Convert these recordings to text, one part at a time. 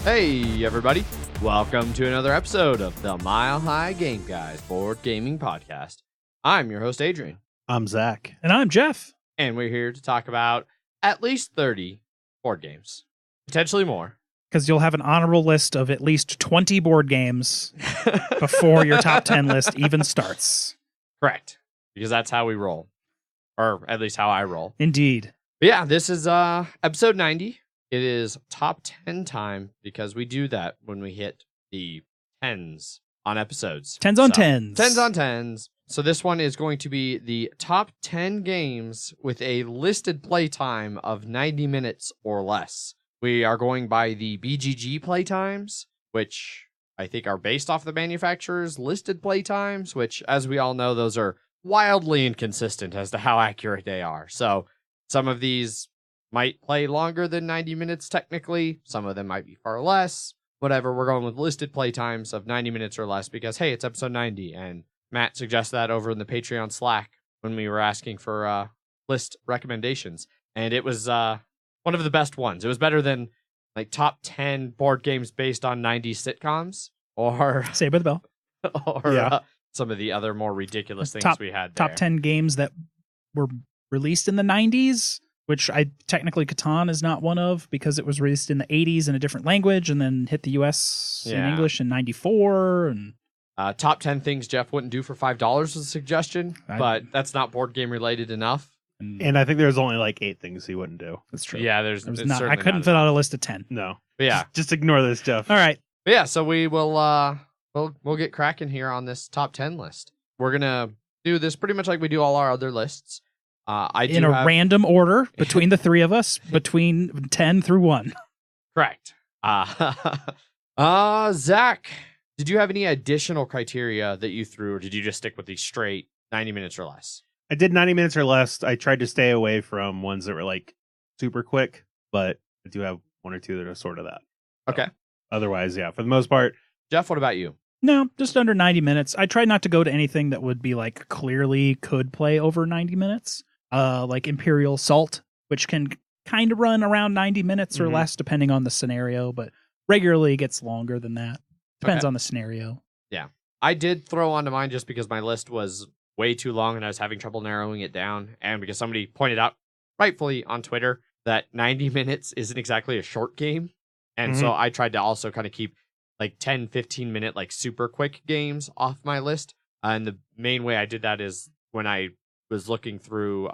Hey, everybody. Welcome to another episode of the Mile High Game Guys Board Gaming Podcast. I'm your host, Adrian. I'm Zach. And I'm Jeff. And we're here to talk about at least 30 board games, potentially more. Because you'll have an honorable list of at least 20 board games before your top 10 list even starts. Correct. Because that's how we roll. Or at least how I roll. Indeed. But yeah, this is episode 90. It is top 10 time because we do that when we hit the 10s on episodes. 10s on 10s. 10s on 10s. So this one is going to be the top 10 games with a listed playtime of 90 minutes or less. We are going by the BGG playtimes, which I think are based off the manufacturer's listed playtimes, which, as we all know, those are wildly inconsistent as to how accurate they are. So some of these might play longer than 90 minutes technically. Some of them might be far less. Whatever, we're going with listed playtimes of 90 minutes or less because, hey, it's episode 90. And Matt suggested that over in the Patreon Slack when we were asking for list recommendations. And it was one of the best ones. It was better than like top 10 board games based on 90s sitcoms or Saved by the Bell. or some of the other more ridiculous things we had there. Top 10 games that were released in the 90s. Which technically Catan is not one of because it was released in the 80s in a different language and then hit the US in English in 94. And top 10 things Jeff wouldn't do for $5 was a suggestion, but that's not board game related enough. And I think there's only like 8 things he wouldn't do. That's true. Yeah, I couldn't fit out a list of 10. No. But yeah. Just ignore this, Jeff. All right. But yeah, so we will we'll get cracking here on this top 10 list. We're going to do this pretty much like we do all our other lists. In a random order between the three of us, between 10 through 1. Correct. Zach, did you have any additional criteria that you threw, or did you just stick with the straight 90 minutes or less? I did 90 minutes or less. I tried to stay away from ones that were like super quick, but I do have one or two that are sort of that. Okay. Otherwise, yeah, for the most part. Jeff, what about you? No, just under 90 minutes. I tried not to go to anything that would be like clearly could play over 90 minutes. Like Imperial Salt, which can kind of run around 90 minutes or less, depending on the scenario, but regularly gets longer than that. Depends on the scenario. Yeah. I did throw onto mine just because my list was way too long and I was having trouble narrowing it down. And because somebody pointed out rightfully on Twitter that 90 minutes isn't exactly a short game. And so I tried to also kind of keep like 10, 15 minute, like super quick games off my list. And the main way I did that is when I was looking through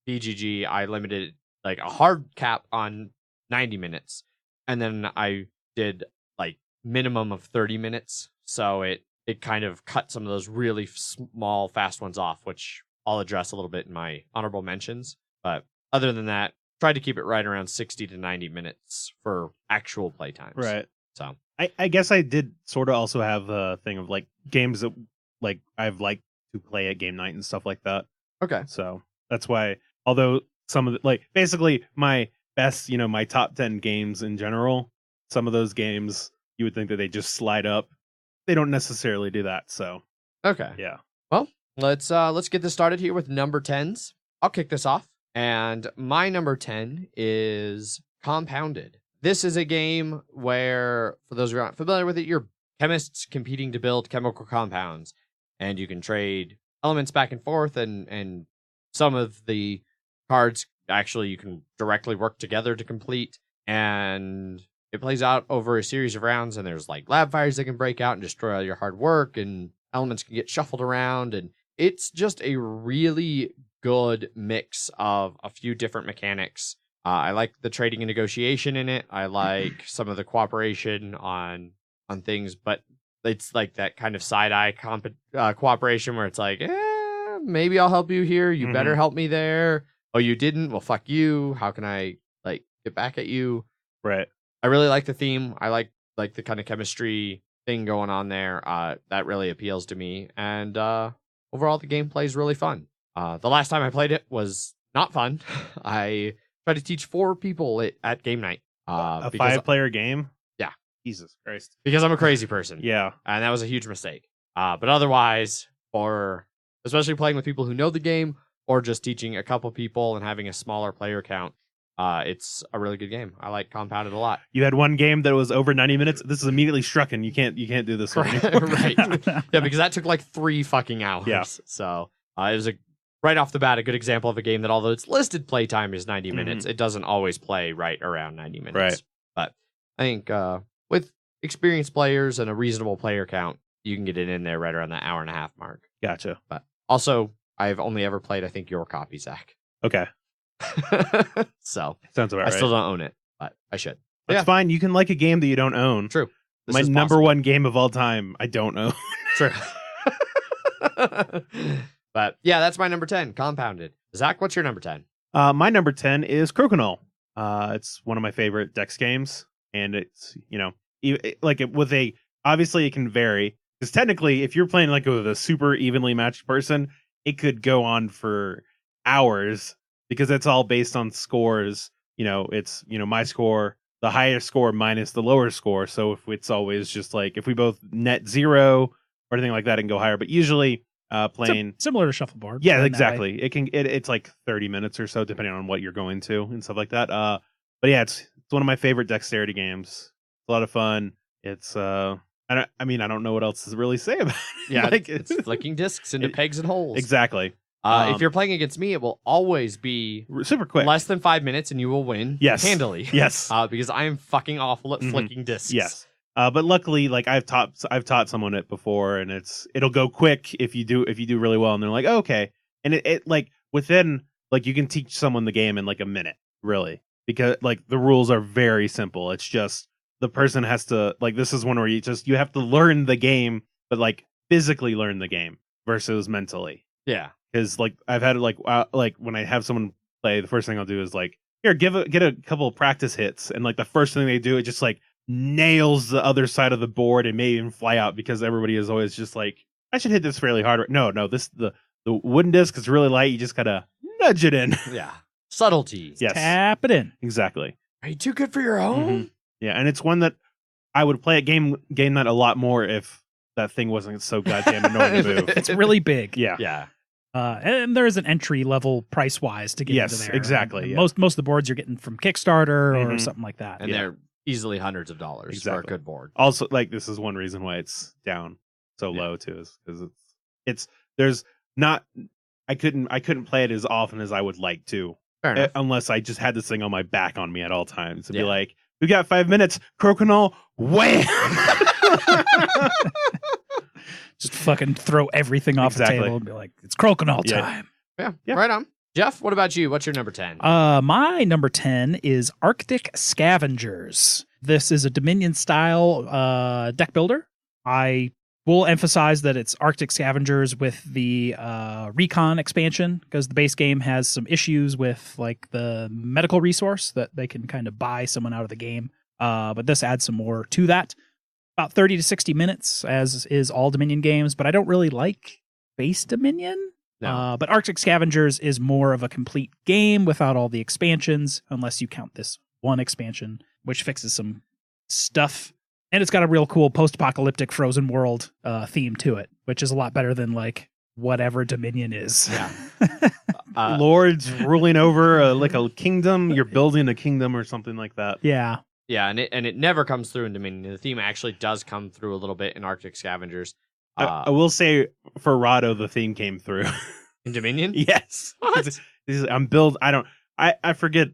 BGG, I limited like a hard cap on 90 minutes. And then I did like minimum of 30 minutes. So it kind of cut some of those really small, fast ones off, which I'll address a little bit in my honorable mentions. But other than that, tried to keep it right around 60 to 90 minutes for actual play times. Right. So I guess I did sort of also have a thing of like games that like I've liked to play at game night and stuff like that. Okay. So that's why, although some of the, like, basically my best, my top 10 games in general, some of those games, you would think that they just slide up. They don't necessarily do that. So, okay. Yeah. Well, let's get this started here with number 10s. I'll kick this off. And my number 10 is Compounded. This is a game where, for those who aren't familiar with it, you're chemists competing to build chemical compounds. And you can trade elements back and forth, and some of the cards actually you can directly work together to complete, and it plays out over a series of rounds, and there's like lab fires that can break out and destroy all your hard work, and elements can get shuffled around, and it's just a really good mix of a few different mechanics. I like the trading and negotiation in it. I like some of the cooperation on things, but it's like that kind of side-eye cooperation where it's like, maybe I'll help you here. You better help me there. Oh, you didn't? Well, fuck you. How can I like get back at you? Right. I really like the theme. I like the kind of chemistry thing going on there. That really appeals to me. And overall, the gameplay is really fun. The last time I played it was not fun. I tried to teach 4 people at game night. A 5-player game? Yeah. Jesus Christ. Because I'm a crazy person. Yeah. And that was a huge mistake. But otherwise, especially playing with people who know the game or just teaching a couple people and having a smaller player count, it's a really good game. I like Compounded a lot. You had one game that was over 90 minutes. This is immediately strucken. You can't do this one anymore. Right. Yeah, because that took like 3 fucking hours. Yeah. So it was right off the bat a good example of a game that although its listed playtime is 90 minutes, it doesn't always play right around 90 minutes. Right. But I think with experienced players and a reasonable player count, you can get it in there right around the hour and a half mark. Gotcha. But also, I've only ever played, I think, your copy, Zach. Okay. So Sounds about I right. still don't own it, but I should. That's fine. You can like a game that you don't own. True. This My is number possible. one game of all time, I don't own. True. But yeah, that's my number 10, Compounded. Zach, what's your number 10? My number 10 is Crokinole. It's one of my favorite Dex games, and it's, obviously it can vary, because technically if you're playing like with a super evenly matched person, it could go on for hours, because it's all based on scores. It's, my score, the higher score minus the lower score. So if it's always just like, if we both net 0 or anything like that, it can go higher. But usually playing similar to shuffleboard. yeah, exactly. It's like 30 minutes or so, depending on what you're going to and stuff like that. But yeah, it's one of my favorite dexterity games. It's a lot of fun. It's I don't know what else to really say about it. Yeah, Like, it's flicking discs into pegs and holes. exactly. If you're playing against me, it will always be Super quick. less than 5 minutes and you will win Yes. handily. Yes. Because I am fucking awful at flicking discs. Yes. But luckily, like I've taught someone it before, and it'll go quick if you do really well, and they're like, oh, okay. And it like within, like, you can teach someone the game in like a minute, really, because like the rules are very simple. It's just the person has to, like, this is one where you have to learn the game, but like physically learn the game versus mentally. Yeah. Because like I've had like when I have someone play, the first thing I'll do is like, here, get a couple of practice hits, and like the first thing they do, it just like nails the other side of the board and may even fly out, because everybody is always just like, I should hit this fairly hard. No, this the wooden disc is really light. You just gotta nudge it in. Yeah. Subtlety. Yes, Tap it in. exactly. Are you too good for your own? Mhm. Yeah, and it's one that I would play at game night a lot more if that thing wasn't so goddamn annoying to move. It's really big. Yeah. Yeah. And there is an entry level price wise to get Yes, into there. exactly, And yeah. most of the boards you're getting from Kickstarter or Mhm. something like that. And Yeah. they're easily hundreds of dollars for a Exactly. good board. Also, like, this is one reason why it's down so Yeah. low too, is because it's there's not, I couldn't play it as often as I would like to, Fair enough. unless I just had this thing on my back on me at all times to Yeah. be like, we got 5 minutes, Crokinole, wham. Just fucking throw everything off Exactly. the table and be like, it's Crokinole Yeah. time. Yeah. Yeah. Right on. Jeff, what about you? What's your number 10? My number 10 is Arctic Scavengers. This is a Dominion style deck builder. I will emphasize that it's Arctic Scavengers with the Recon expansion, because the base game has some issues with like the medical resource that they can kind of buy someone out of the game. But this adds some more to that. About 30 to 60 minutes, as is all Dominion games, but I don't really like base Dominion. No. But Arctic Scavengers is more of a complete game without all the expansions, unless you count this one expansion, which fixes some stuff. And it's got a real cool post-apocalyptic frozen world theme to it, which is a lot better than like whatever Dominion is. Yeah. Lords ruling over like a kingdom. You're building a kingdom or something like that. Yeah. Yeah, and it never comes through in Dominion. The theme actually does come through a little bit in Arctic Scavengers. I will say for Rado, the theme came through. In Dominion? Yes. What? I forget.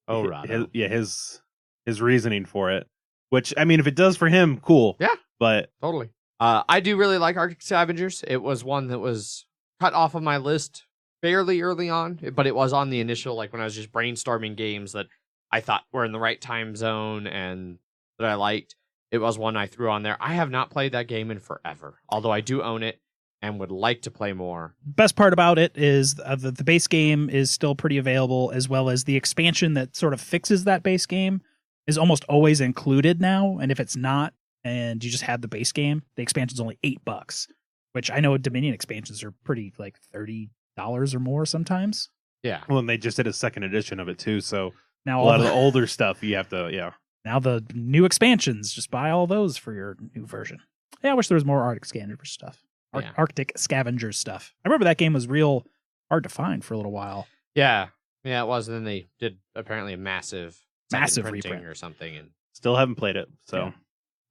Oh, Rado. His reasoning for it. Which, I mean, if it does for him, cool. Yeah. But Totally. I do really like Arctic Scavengers. It was one that was cut off of my list fairly early on, but it was on the initial, like when I was just brainstorming games that I thought were in the right time zone and that I liked. It was one I threw on there. I have not played that game in forever, although I do own it and would like to play more. Best part about it is the base game is still pretty available, as well as the expansion that sort of fixes that base game is almost always included now. And if it's not, and you just had the base game, the expansion's only $8, which I know Dominion expansions are pretty like $30 or more sometimes. Yeah. well, and they just did a second edition of it too. So Now a lot of the older stuff you have to, yeah. now the new expansions, just buy all those for your new version. Yeah, I wish there was more Arctic Scavengers stuff. Yeah. Arctic Scavengers stuff. I remember that game was real hard to find for a little while. Yeah. Yeah, it was. And then they did apparently a massive printing reprint or something. And Still haven't played it, so. Yeah.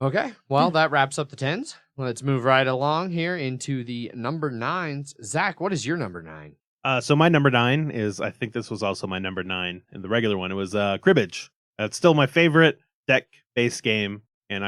okay, well, that wraps up the 10s. Let's move right along here into the number 9s. Zach, what is your number 9? So my number 9 is, I think this was also my number 9 in the regular one. It was Cribbage. That's still my favorite deck-based game, and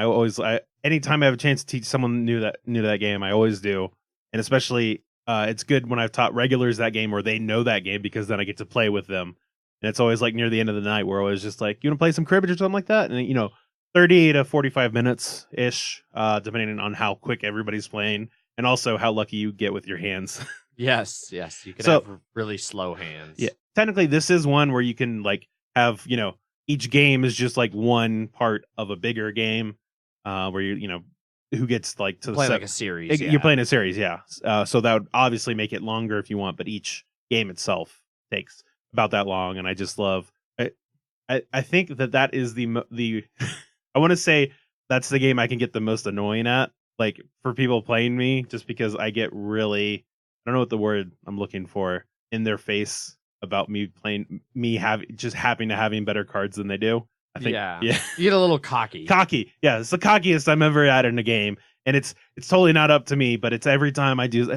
anytime I have a chance to teach someone new that game, I always do. And especially, it's good when I've taught regulars that game or they know that game, because then I get to play with them. And it's always like near the end of the night where I was just like, you want to play some Cribbage or something like that? And 30 to 45 minutes ish, depending on how quick everybody's playing, and also how lucky you get with your hands. Yes. You can have really slow hands. Yeah, technically, this is one where you can have each game is just like one part of a bigger game, where who gets to the play like a series. You're playing a series, yeah. So that would obviously make it longer if you want, but each game itself takes about that long, and I just love. I think that is the I want to say that's the game I can get the most annoying at, like for people playing me, just because I get really, I don't know what the word I'm looking for, in their face about me having better cards than they do. I think, yeah. You get a little cocky. Yeah, it's the cockiest I'm ever at in a game, and it's totally not up to me, but it's every time I do.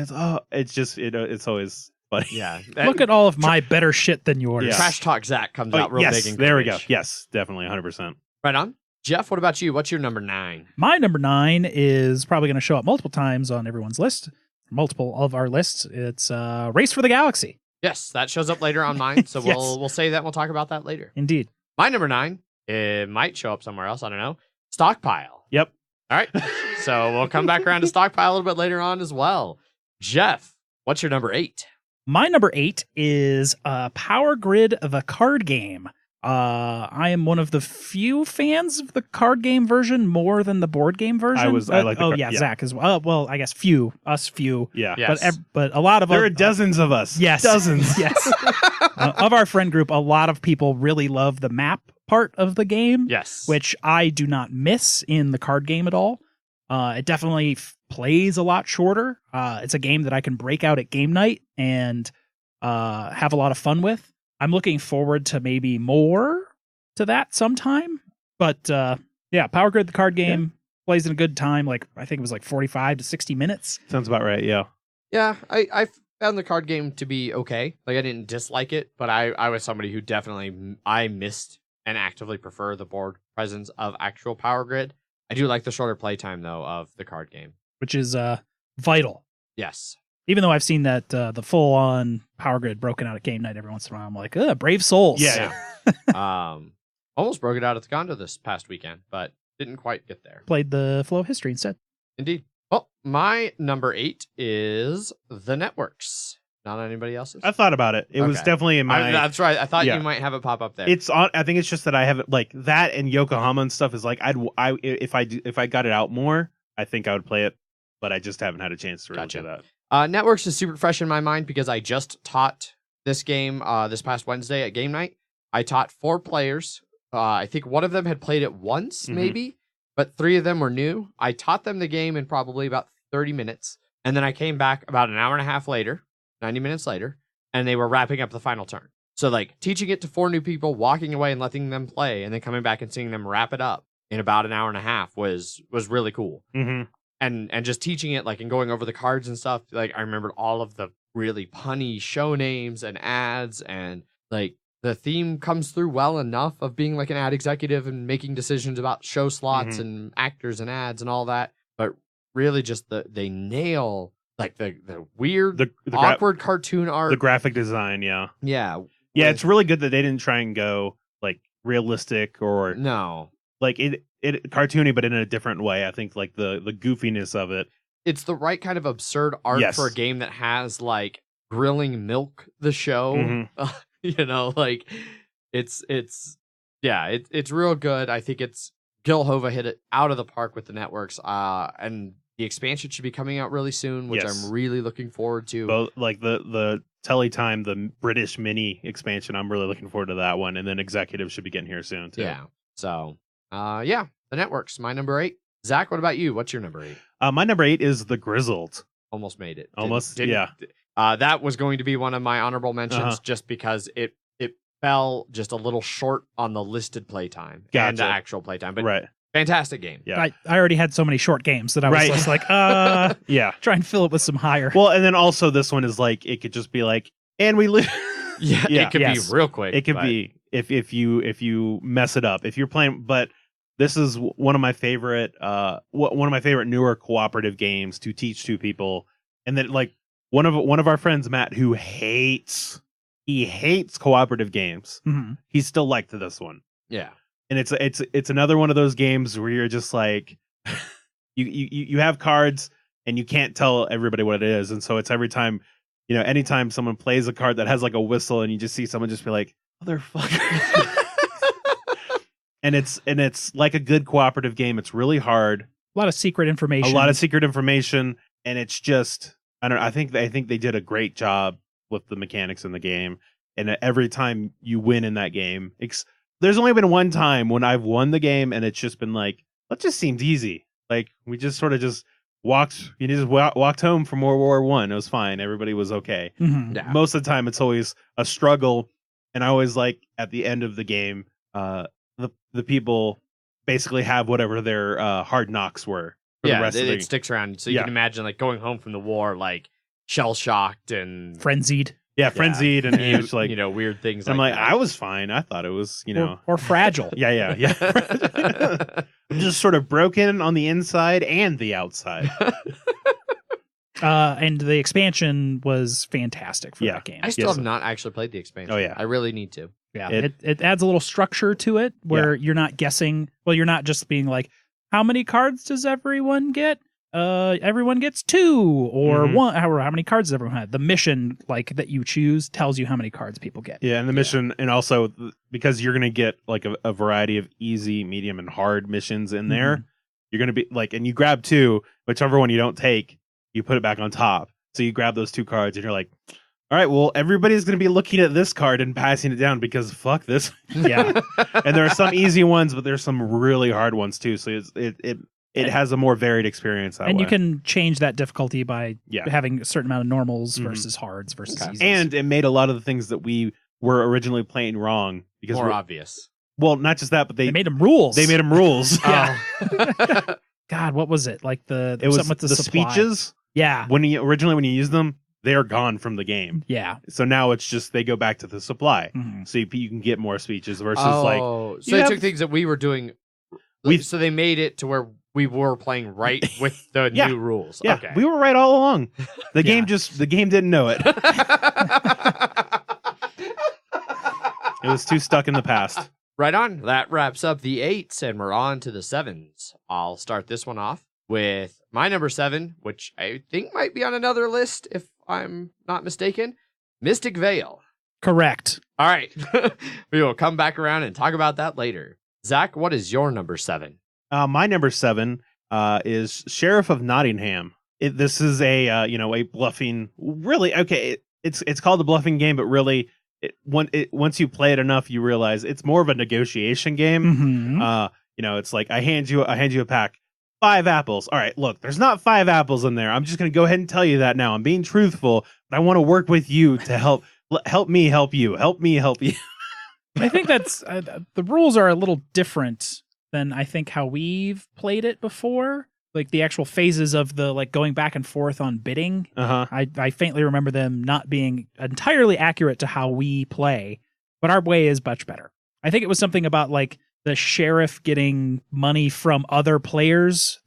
It's always funny. Yeah, look at all of my better shit than yours. Yeah. Trash Talk Zach comes out real big. There we go. Yes, definitely 100%. Right on. Jeff, what about you? What's your number 9? My number 9 is probably going to show up multiple times on everyone's list, multiple of our lists. It's Race for the Galaxy. Yes, that shows up later on mine, so Yes. we'll say that and we'll talk about that later. Indeed. My number 9, it might show up somewhere else, I don't know. Stockpile. Yep. All right, so we'll come back around to Stockpile a little bit later on as well. Jeff, what's your number 8? My number 8 is Power Grid, the card game. I am one of the few fans of the card game version more than the board game version. I like the yeah, Zach as well. Well, I guess few. Yeah. Yes. But a lot of there are dozens of us. Yes. Dozens. Yes. Of our friend group, a lot of people really love the map part of the game. Yes. Which I do not miss in the card game at all. It definitely plays a lot shorter. It's a game that I can break out at game night and have a lot of fun with. I'm looking forward to maybe more to that sometime. But yeah, Power Grid, the card game, plays in a good time. I think it was 45 to 60 minutes. Sounds about right, yeah. Yeah, I found the card game to be okay. I didn't dislike it, but I was somebody who definitely, I missed and actively prefer the board presence of actual Power Grid. I do like the shorter playtime, though, of the card game. Which is vital. Yes. Even though I've seen that the full-on Power Grid broken out at game night every once in a while, I'm like, brave souls. Yeah. Almost broke it out at the condo this past weekend, but didn't quite get there. Played the Flow of History instead. Indeed. Well, my number 8 is The Networks. Not anybody else's? I thought about it. It was definitely in my... that's right. I thought you might have it pop up there. It's on. I think it's just that I have it that, and Yokohama and stuff is if I got it out more, I think I would play it, but I just haven't had a chance to really do that. Networks is super fresh in my mind because I just taught this game this past Wednesday at game night. I taught 4 players. I think one of them had played it once, maybe, but 3 of them were new. I taught them the game in probably about 30 minutes, and then I came back about an hour and a half later, 90 minutes later, and they were wrapping up the final turn. So teaching it to 4 new people, walking away and letting them play, and then coming back and seeing them wrap it up in about an hour and a half was really cool. Mm-hmm. And just teaching it and going over the cards and stuff, I remembered all of the really punny show names and ads, and the theme comes through well enough of being an ad executive and making decisions about show slots and actors and ads and all that, but really just they nail the weird, the awkward cartoon art, the graphic design. Yeah. It's really good that they didn't try and go realistic or no, it cartoony, but in a different way. I think the goofiness of it. It's the right kind of absurd art for a game that has grilling Milk the show. It's real good. I think Gil Hova hit it out of the park with the Networks. And the expansion should be coming out really soon, which I'm really looking forward to. Both the Teletime, the British mini expansion, I'm really looking forward to that one, and then Executive should be getting here soon too. Yeah. So, the Networks, my number 8. Zach, what about you? What's your number 8? My number 8 is The Grizzled. Almost made it. Almost, yeah. That was going to be one of my honorable mentions, just because it fell just a little short on the listed playtime and the Gotcha. actual playtime. But Right. fantastic game. Yeah. I already had so many short games that I was Right. just like, Yeah. try and fill it with some higher. Well, and then also this one is like, it could just be like, and we live. Yeah, Yeah. it could Yes. be real quick. It could but- be if you mess it up, if you're playing, but this is one of my favorite newer cooperative games to teach two people. And then like one of our friends, Matt, who hates cooperative games, Mhm. he still liked this one. Yeah. And it's another one of those games where you're just like you have cards and you can't tell everybody what it is, and so it's every time, anytime someone plays a card that has like a whistle and you just see someone just be like, motherfucker. and it's like a good cooperative game. It's really hard, A lot of secret information. a lot of secret information, and it's just I think they did a great job with the mechanics in the game. And every time you win in that game, there's only been one time when I've won the game and it's just been like, that just seemed easy. Like we just sort of just walked home from World War One. It was fine. Everybody was okay. Mhm. Yeah. Most of the time it's always a struggle. And I always like at the end of the game, the people basically have whatever their hard knocks were for the Yeah, rest of it the sticks around. So you Yeah. can imagine like going home from the war, like shell shocked and Frenzied frenzied and you're just like, weird things. I'm like, that. I was fine. I thought it was, or fragile. yeah. Just sort of broken on the inside and the outside. And the expansion was fantastic for Yeah. that game. I still Yes. have not actually played the expansion. Oh, yeah. I really need to. Yeah, It- it adds a little structure to it where you're not guessing. Well, you're not just being like, how many cards does everyone get? Everyone gets 2 or Mhm. 1. How many cards does everyone have? The mission like that you choose tells you how many cards people get. Yeah, and the mission, and also because you're going to get like a variety of easy, medium, and hard missions in there. Mhm. You're going to be like, and you grab 2, whichever one you don't take, you put it back on top. So you grab those 2 cards, and you're like, all right, well, everybody's going to be looking at this card and passing it down because fuck this. Yeah. And there are some easy ones, but there's some really hard ones too. So it has a more varied experience that And way. you can change that difficulty by Yeah. having a certain amount of normals Mhm. versus hards versus Okay. easies. And it made a lot of the things that we were originally playing wrong because More obvious. well, not just that, but they made them rules. they made them rules. Yeah. Oh. God, what was it? Like It was something with the supply. speeches Yeah. when you use them, they are gone from the game. Yeah. So now it's just they go back to the supply, Mhm. so you can get more speeches versus So you they have- took things that we were doing. We've- So they made it to where we were playing right with the Yeah. new rules. yeah, Okay. we were right all along. The Yeah. game didn't know it. It was too stuck in the past. Right on. That wraps up the 8s, and we're on to the 7s. I'll start this one off with my number 7, which I think might be on another list if I'm not mistaken. Mystic Veil. Correct. All right. We will come back around and talk about that later. Zach, what is your number 7? My number 7 is Sheriff of Nottingham. This is a bluffing. Really, okay. It's called a bluffing game, but really, once you play it enough, you realize it's more of a negotiation game. Mhm. It's like I hand you a pack, 5 apples. All right, look, there's not 5 apples in there. I'm just gonna go ahead and tell you that now. I'm being truthful, but I want to work with you to help me help you. Help me help you. I think that's the rules are a little different than I think how we've played it before. Like the actual phases of the like going back and forth on bidding. Uh-huh. I faintly remember them not being entirely accurate to how we play, but our way is much better. I think it was something about like the sheriff getting money from other players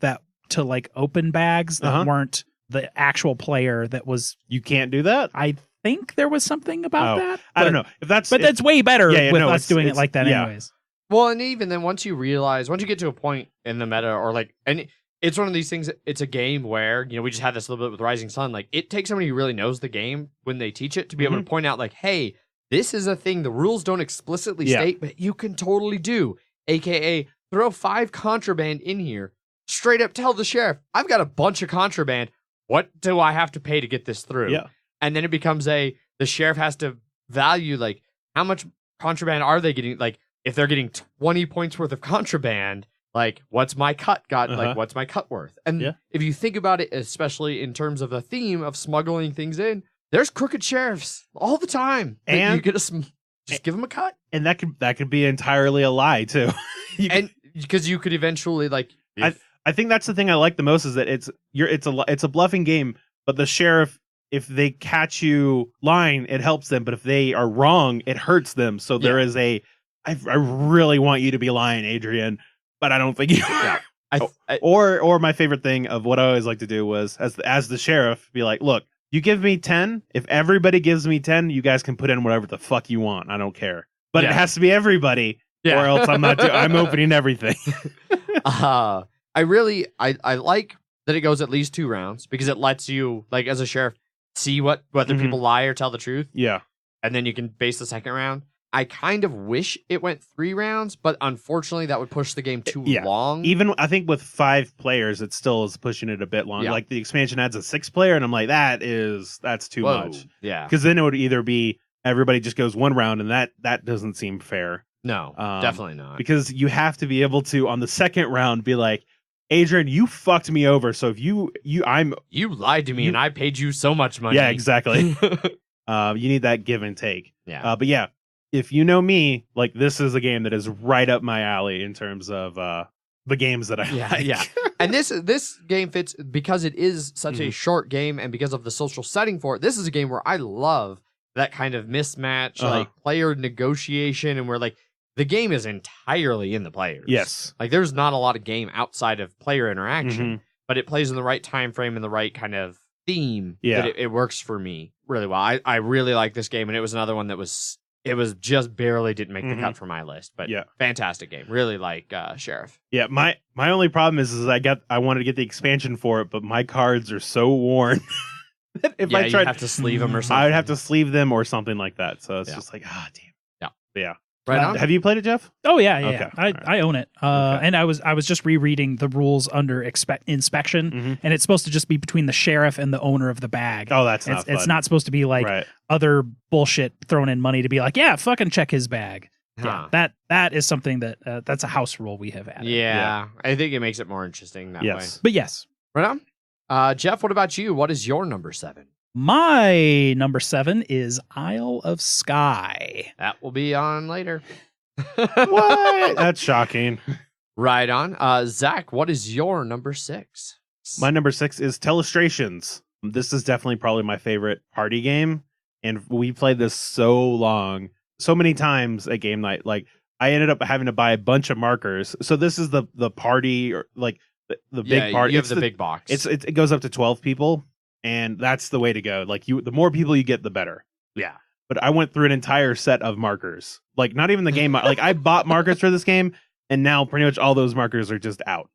to like open bags that weren't the actual player that was. You can't do that? I think there was something about that. I don't know. But that's way better with us doing it like that yeah. anyways. Well, and even then, once you get to a point in the meta, or like, and it's one of these things, it's a game where, we just had this a little bit with Rising Sun. Like, it takes somebody who really knows the game when they teach it to be able to point out, like, hey, this is a thing the rules don't explicitly state, but you can totally do. AKA, throw 5 contraband in here, straight up tell the sheriff, I've got a bunch of contraband. What do I have to pay to get this through? Yeah. And then it becomes the sheriff has to value, like, how much contraband are they getting? Like, if they're getting 20 points worth of contraband, like, what's my cut like, what's my cut worth? And if you think about it, especially in terms of the theme of smuggling things in, there's crooked sheriffs all the time. And you get just just give him a cut. And that could be entirely a lie too. And because you could eventually like. I think that's the thing I like the most is that it's a bluffing game, but the sheriff, if they catch you lying, it helps them, but if they are wrong, it hurts them. So there is I really want you to be lying, Adrian, but I don't think you are. Or my favorite thing of what I always like to do was as the sheriff be like, look, you give me 10. If everybody gives me 10, you guys can put in whatever the fuck you want. I don't care, but it has to be everybody, or else I'm opening everything. I like that it goes at least 2 rounds because it lets you, like, as a sheriff, see whether people lie or tell the truth. Yeah. And then you can base the second round. I kind of wish it went 3 rounds, but unfortunately that would push the game too long. Even I think with 5 players, it still is pushing it a bit long. Like the expansion adds a 6th player, and I'm like, that's too much. Yeah. Because then it would either be everybody just goes 1 round, and that doesn't seem fair. No, definitely not. Because you have to be able to, on the second round, be like, Adrian, you fucked me over. So if you lied to me and I paid you so much money. Yeah, exactly. You need that give and take. Yeah. But yeah, if you know me, like, this is a game that is right up my alley in terms of the games that I like. Yeah. And this game fits because it is such a short game, and because of the social setting for it. This is a game where I love that kind of mismatch, like player negotiation, and where like the game is entirely in the players. Yes. Like there's not a lot of game outside of player interaction, but it plays in the right time frame and the right kind of theme. Yeah. That it works for me really well. I really like this game, and it was another one that was just barely didn't make the cut for my list, but fantastic game. Really like Sheriff. Yeah, my only problem is I wanted to get the expansion for it, but my cards are so worn. If I tried, you'd have to sleeve them or something. I would have to sleeve them or something like that. So it's just like, damn. Yeah. Right on. Have you played it, Jeff? Oh yeah. Okay. I own it. And I was just rereading the rules under inspection, and it's supposed to just be between the sheriff and the owner of the bag. Oh, that's not fun. It's not supposed to be like other bullshit thrown in money to be like, yeah, fucking check his bag. Yeah, that is something that's a house rule we have added. Yeah, I think it makes it more interesting that way. But yes. Right on. Jeff, what about you? What is your number 7? My number 7 is Isle of Skye. That will be on later. What? That's shocking. Right on. Zach, what is your number 6? My number 6 is Telestrations. This is definitely probably my favorite party game, and we played this so many times at game night. Like, I ended up having to buy a bunch of markers. So this is the party, or like the big party. You have the big box. It goes up to 12 people. And that's the way to go. Like, the more people you get, the better. Yeah. But I went through an entire set of markers. Like, not even the game. Like, I bought markers for this game, and now pretty much all those markers are just out.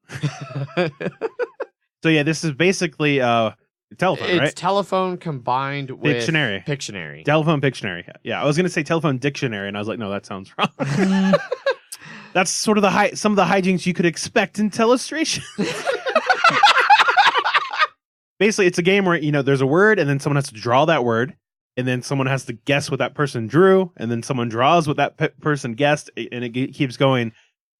So yeah, this is basically telephone, right? It's telephone combined with Pictionary. Telephone Pictionary. Yeah, I was gonna say telephone dictionary, and I was like, no, that sounds wrong. That's sort of some of the hijinks you could expect in Telestration. Basically, it's a game where, there's a word, and then someone has to draw that word, and then someone has to guess what that person drew, and then someone draws what that person guessed, and it keeps going.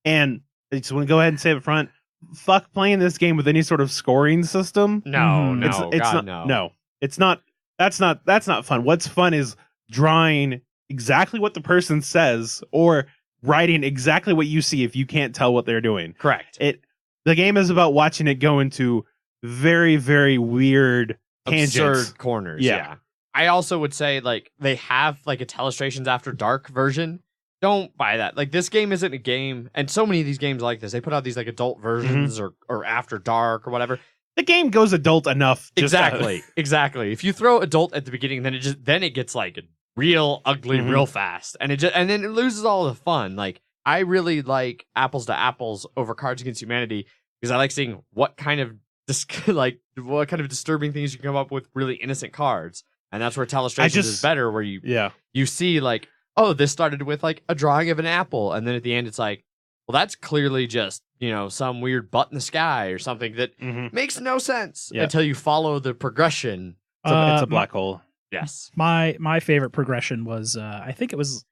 And I just want to go ahead and say up front, fuck playing this game with any sort of scoring system. No, it's not. That's not fun. What's fun is drawing exactly what the person says, or writing exactly what you see if you can't tell what they're doing. Correct. The game is about watching it go into very, very weird tangents. Absurd corners. Yeah. I also would say, like, they have like a Telestrations After Dark version. Don't buy that. Like, this game isn't a game, and so many of these games like this, they put out these like adult versions or After Dark or whatever. The game goes adult enough. Exactly. If you throw adult at the beginning, then it gets like real ugly real fast, and then it loses all the fun. Like, I really like Apples to Apples over Cards Against Humanity because I like seeing what kind of disturbing things you can come up with really innocent cards, and that's where Telestrations is better, where you see like, oh, this started with like a drawing of an apple, and then at the end it's like, well, that's clearly just some weird butt in the sky or something that makes no sense until you follow the progression. It's a black hole. Yes. My favorite progression was I think it was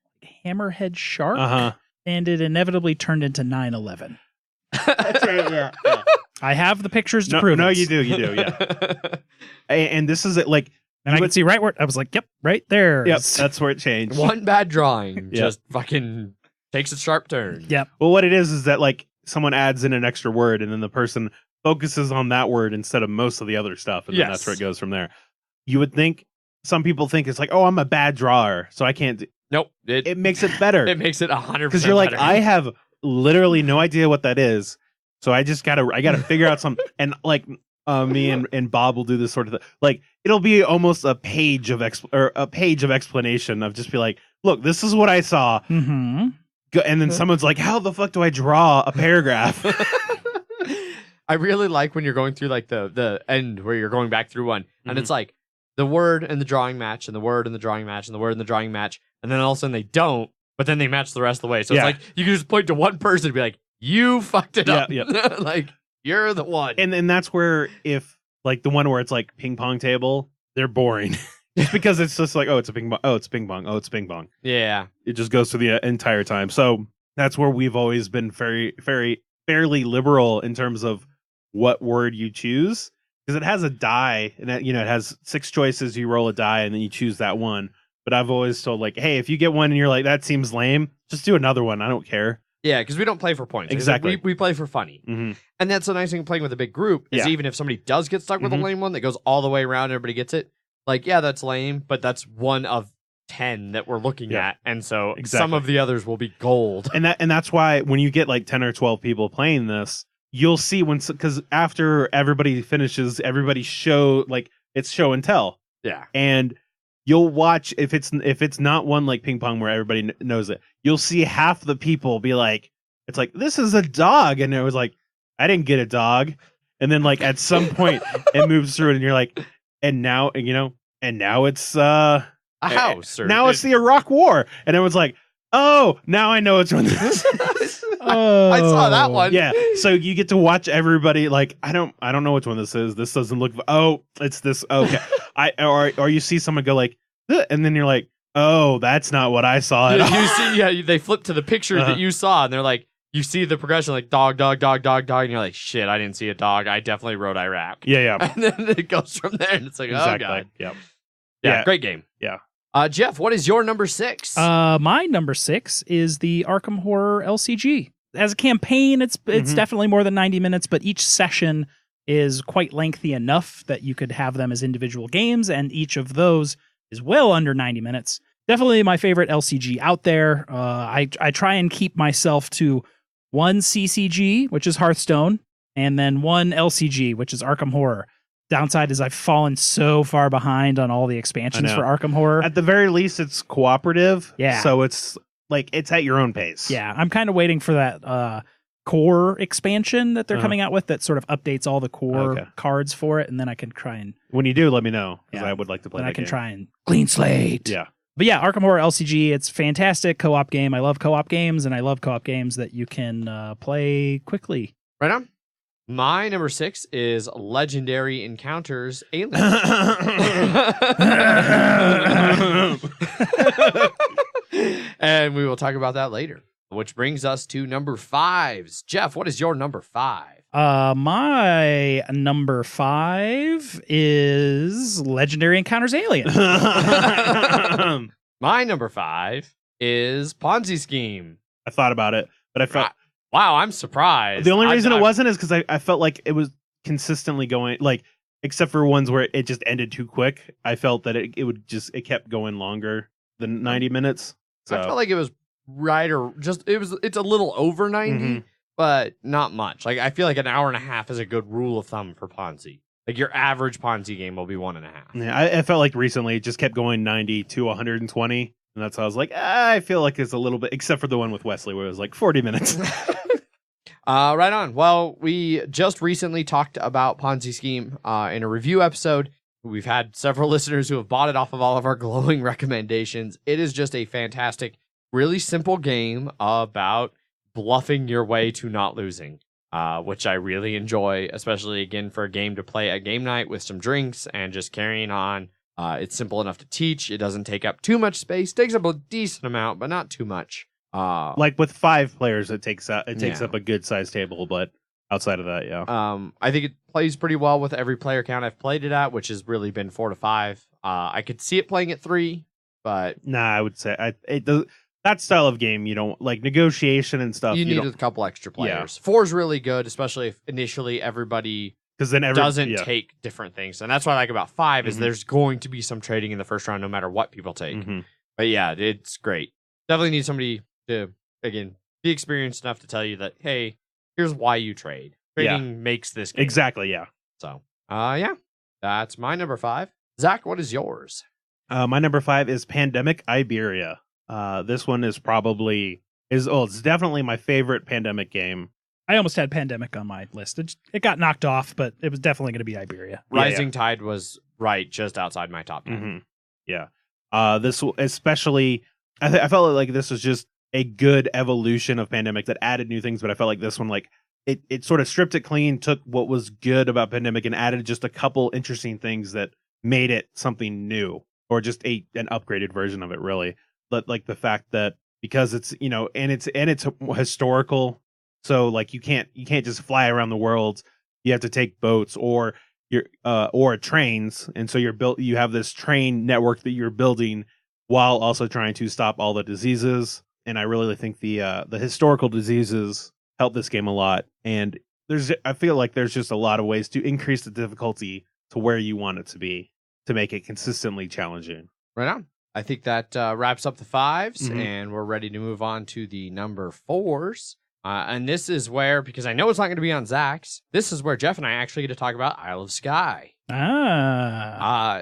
Hammerhead Shark, and it inevitably turned into 9/11. That's right. Yeah. I have the pictures to prove it. No, you do. Yeah. And this is it. Like, And I could see right where I was like, yep, right there. Yep, that's where it changed. One bad drawing just fucking takes a sharp turn. Yep. Well, what it is that like someone adds in an extra word and then the person focuses on that word instead of most of the other stuff. And then that's where it goes from there. You would think, some people think it's like, oh, I'm a bad drawer, so I can't. Nope. It makes it better. It makes it 100% Because you're like, better. I have literally no idea what that is. So I gotta figure out some, and like me and Bob will do this sort of thing. Like it'll be almost a page of explanation of just be like, look, this is what I saw. Mm-hmm. And then someone's like, how the fuck do I draw a paragraph? I really like when you're going through like the end where you're going back through one and it's like the word and the drawing match and the word and the drawing match and the word and the drawing match. And then all of a sudden they don't, but then they match the rest of the way. So it's like you can just point to one person and be like, you fucked it up. Like you're the one. And that's where if like the one where it's like ping pong table, they're boring. Just because it's just like, oh, it's a ping pong. Oh, it's ping pong. Oh, it's ping pong. Yeah. It just goes through the entire time. So that's where we've always been fairly liberal in terms of what word you choose. Because it has a die, and it has 6 choices. You roll a die, and then you choose that one. But I've always told, like, hey, if you get one and you're like, that seems lame, just do another one. I don't care. Yeah, because we don't play for points. Exactly. We play for funny. Mm-hmm. And that's the nice thing playing with a big group is even if somebody does get stuck with a lame one that goes all the way around, everybody gets it. Like, yeah, that's lame, but that's one of 10 that we're looking at. And so some of the others will be gold. And that's why when you get like 10 or 12 people playing this, you'll see because after everybody finishes, everybody it's show and tell. Yeah. And you'll watch if it's not one like ping pong where everybody knows it, you'll see half the people be like, it's like, this is a dog. And it was like, I didn't get a dog. And then like at some point it moves through and you're like, and now it's a house. Now it's the Iraq War. And it was like, oh, now I know it's one of this. I saw that one. Yeah. So you get to watch everybody like, I don't know which one this is. This doesn't look, oh, it's this. Okay. Or you see someone go like, and then you're like, oh, that's not what I saw at all. You see, they flip to the picture that you saw and they're like, you see the progression like dog, dog, dog, dog, dog, and you're like, shit, I didn't see a dog. I definitely wrote Iraq. Yeah. And then it goes from there and it's like, exactly. Oh god. Yep. Yeah, great game. Yeah. Jeff, what is your number 6? My number 6 is the Arkham Horror LCG. As a campaign, it's definitely more than 90 minutes, but each session is quite lengthy enough that you could have them as individual games, and each of those is well under 90 minutes. Definitely my favorite LCG out there. I try and keep myself to one CCG, which is Hearthstone, and then one LCG, which is Arkham Horror. Downside is I've fallen so far behind on all the expansions for Arkham Horror. At the very least, it's cooperative. Yeah. So it's like it's at your own pace. Yeah, I'm kind of waiting for that core expansion that they're coming out with that sort of updates all the core cards for it, and then I can try and... When you do, let me know, because I would like to play that I can game. try and clean slate. Yeah. But yeah, Arkham Horror LCG, it's fantastic co-op game. I love co-op games, and I love co-op games that you can play quickly. Right on. My number 6 is Legendary Encounters Alien. And we will talk about that later. Which brings us to number 5s. Jeff, what is your number 5? My number 5 is Legendary Encounters Alien. My number 5 is Ponzi Scheme. I thought about it, but I felt... Wow, I'm surprised. The only reason it wasn't is because I felt like it was consistently going, like, except for ones where it just ended too quick. I felt that it kept going longer than 90 minutes. So. I felt like it was right or just, it's a little over 90, but not much. Like, I feel like an hour and a half is a good rule of thumb for Ponzi. Like, your average Ponzi game will be 1.5. Yeah, I felt like recently it just kept going 90 to 120. And that's how I was like, I feel like it's a little bit, except for the one with Wesley where it was like 40 minutes. Right on. Well, we just recently talked about Ponzi Scheme in a review episode. We've had several listeners who have bought it off of all of our glowing recommendations. It is just a fantastic, really simple game about bluffing your way to not losing, which I really enjoy, especially, again, for a game to play at game night with some drinks and just carrying on. It's simple enough to teach. It doesn't take up too much space. Takes up a decent amount, but not too much. Like with 5 players, it takes up a good sized table, but outside of that, yeah. I think it plays pretty well with every player count I've played it at, which has really been 4 to 5. I could see it playing at 3, but Nah, I would say that style of game, you don't like negotiation and stuff. you need don't, a couple extra players. 4 is really good, especially if initially everybody because then doesn't take different things. And that's what I like about 5 is Mhm. there's going to be some trading in the first round no matter what people take. Mhm. But yeah, it's great. Definitely need somebody to, again, be experienced enough to tell you that, hey, here's why you trade. Trading makes this game. Exactly, yeah. So, yeah, that's my number 5. Zach, what is yours? My number 5 is Pandemic Iberia. This one is it's definitely my favorite Pandemic game. I almost had Pandemic on my list. It got knocked off, but it was definitely going to be Iberia. Rising Tide was right just outside my top 10. Mm-hmm. Yeah. This especially, I felt like this was just a good evolution of Pandemic that added new things, but I felt like this one, like, it sort of stripped it clean, took what was good about Pandemic and added just a couple interesting things that made it something new, or just an upgraded version of it, really. But like the fact that because it's, and it's historical, so like you can't just fly around the world. You have to take boats or trains, and so you have this train network that you're building while also trying to stop all the diseases. And I really think the historical diseases help this game a lot. And I feel like there's just a lot of ways to increase the difficulty to where you want it to be to make it consistently challenging. Right on. I think that wraps up the 5s, Mhm. and we're ready to move on to the number 4s. And this is where, because I know it's not going to be on Zach's, this is where Jeff and I actually get to talk about Isle of Skye.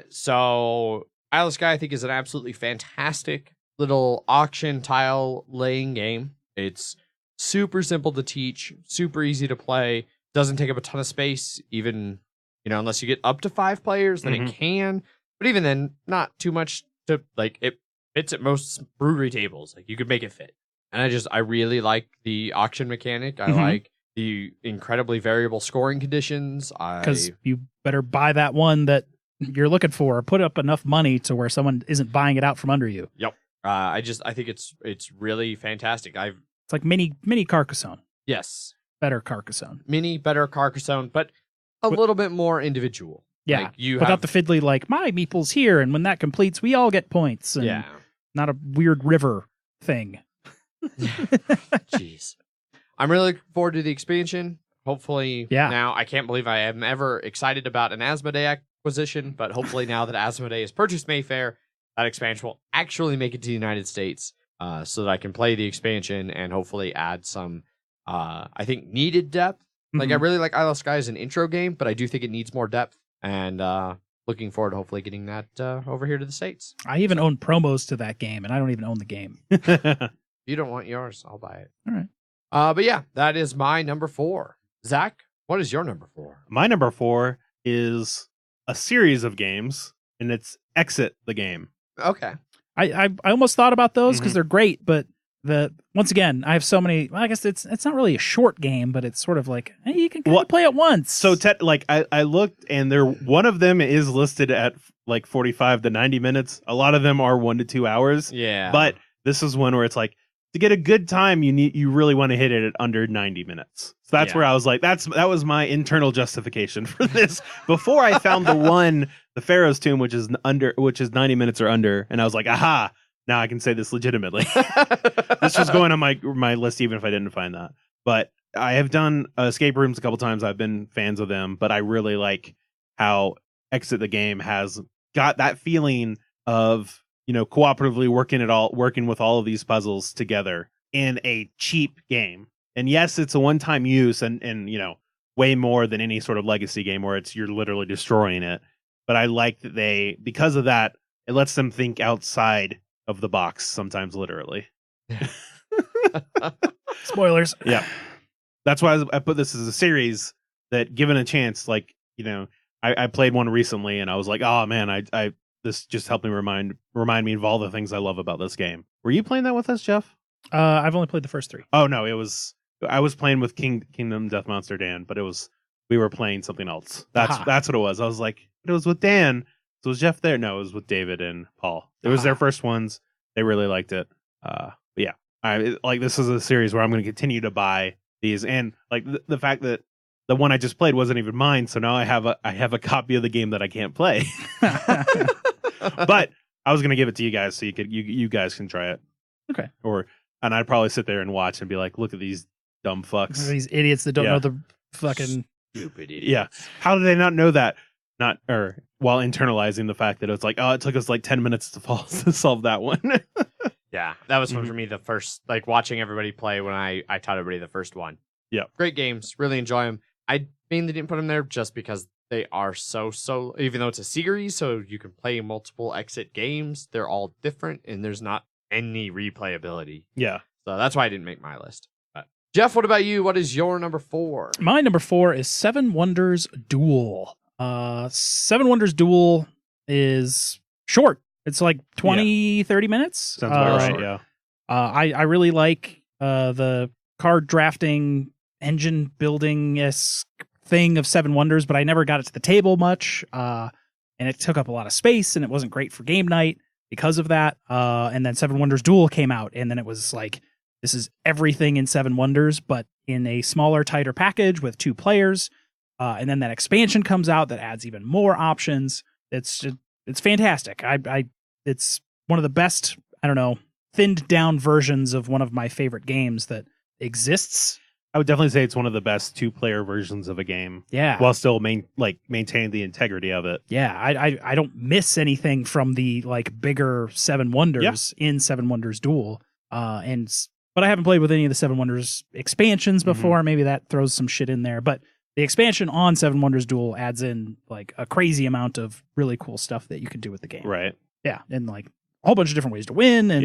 So Isle of Skye, I think, is an absolutely fantastic little auction tile laying game. It's super simple to teach, super easy to play, doesn't take up a ton of space, even, unless you get up to 5 players, then Mhm. it can. But even then, not too much to, like, it fits at most brewery tables. Like, you could make it fit. And I really like the auction mechanic. I Mhm. like the incredibly variable scoring conditions. Because you better buy that one that you're looking for, or put up enough money to where someone isn't buying it out from under you. Yep. I think it's really fantastic. It's like mini Carcassonne. Yes. Better Carcassonne. Better Carcassonne, but a little bit more individual. Yeah. Like you without have, the fiddly, like, my meeple's here, and when that completes, we all get points. And yeah. not a weird river thing. Jeez. I'm really looking forward to the expansion. Hopefully, Yeah. now I can't believe I am ever excited about an Asmodee acquisition, but hopefully now that Asmodee has purchased Mayfair, that expansion will actually make it to the United States, so that I can play the expansion and hopefully add some, I think, needed depth. Like, I really like Isle of Skye as an intro game, but I do think it needs more depth, and looking forward to hopefully getting that over here to the States. I even own promos to that game, and I don't even own the game. You don't want yours, I'll buy it. All right. But yeah, that is my number 4. Zach, what is your number 4? My number 4 is a series of games, and it's Exit the Game. Okay. I almost thought about those because Mhm. they're great, but once again, I have so many. Well, I guess it's not really a short game, but it's sort of like, hey, you can kind of play it once. So I looked, and one of them is listed at like 45 to 90 minutes. A lot of them are 1 to 2 hours. Yeah. But this is one where it's like, to get a good time, you really want to hit it at under 90 minutes. So that's where I was like, that was my internal justification for this. Before I found the Pharaoh's Tomb, which is 90 minutes or under, and I was like, aha, now I can say this legitimately. This was going on my list even if I didn't find that. But I have done escape rooms a couple times. I've been fans of them, but I really like how Exit the Game has got that feeling of, cooperatively working with all of these puzzles together in a cheap game. And yes, it's a one-time use and way more than any sort of legacy game where you're literally destroying it. But I like that because of that, it lets them think outside of the box, sometimes literally. Spoilers. Yeah. That's why I put this as a series that, given a chance, like, I played one recently and I was like, oh man, this just helped me remind me of all the things I love about this game. Were you playing that with us, Jeff? I've only played the first 3. Oh no, I was playing with Kingdom Death Monster Dan, but we were playing something else. That's what it was. I was like, it was with Dan. So was Jeff there? No, it was with David and Paul. It was their first ones. They really liked it. But yeah, this is a series where I'm going to continue to buy these, and like the fact that the one I just played wasn't even mine, so now I have a copy of the game that I can't play. But I was gonna give it to you guys so you guys can try it. Okay. And I'd probably sit there and watch and be like, look at these dumb fucks. These idiots that don't know the fucking Stupid idiot. Yeah. How did they not know that? While internalizing the fact that it was like, oh, it took us like 10 minutes to solve that one. Yeah, that was fun for me. The first, like watching everybody play when I taught everybody the first one. Yeah. Great games. Really enjoy them. I mainly didn't put them there just because they are so, even though it's a series, so you can play multiple exit games, they're all different and there's not any replayability. Yeah. So that's why I didn't make my list. But Jeff, what about you? What is your number 4? My number 4 is Seven Wonders Duel. Seven Wonders Duel is short. It's like 20, 30 minutes. Sounds about right, yeah. I really like the card drafting, engine building-esque thing of Seven Wonders, but I never got it to the table much. And it took up a lot of space, and it wasn't great for game night because of that. And then Seven Wonders Duel came out, and then it was like, this is everything in Seven Wonders, but in a smaller, tighter package with 2 players. And then that expansion comes out that adds even more options. It's fantastic. It's one of the best, I don't know, thinned down versions of one of my favorite games that exists. I would definitely say it's one of the best 2-player versions of a game. Yeah. While still maintaining the integrity of it. Yeah. I don't miss anything from the like bigger Seven Wonders in Seven Wonders Duel. But I haven't played with any of the Seven Wonders expansions before. Maybe that throws some shit in there. But the expansion on Seven Wonders Duel adds in like a crazy amount of really cool stuff that you can do with the game. Right. Yeah. And like a whole bunch of different ways to win and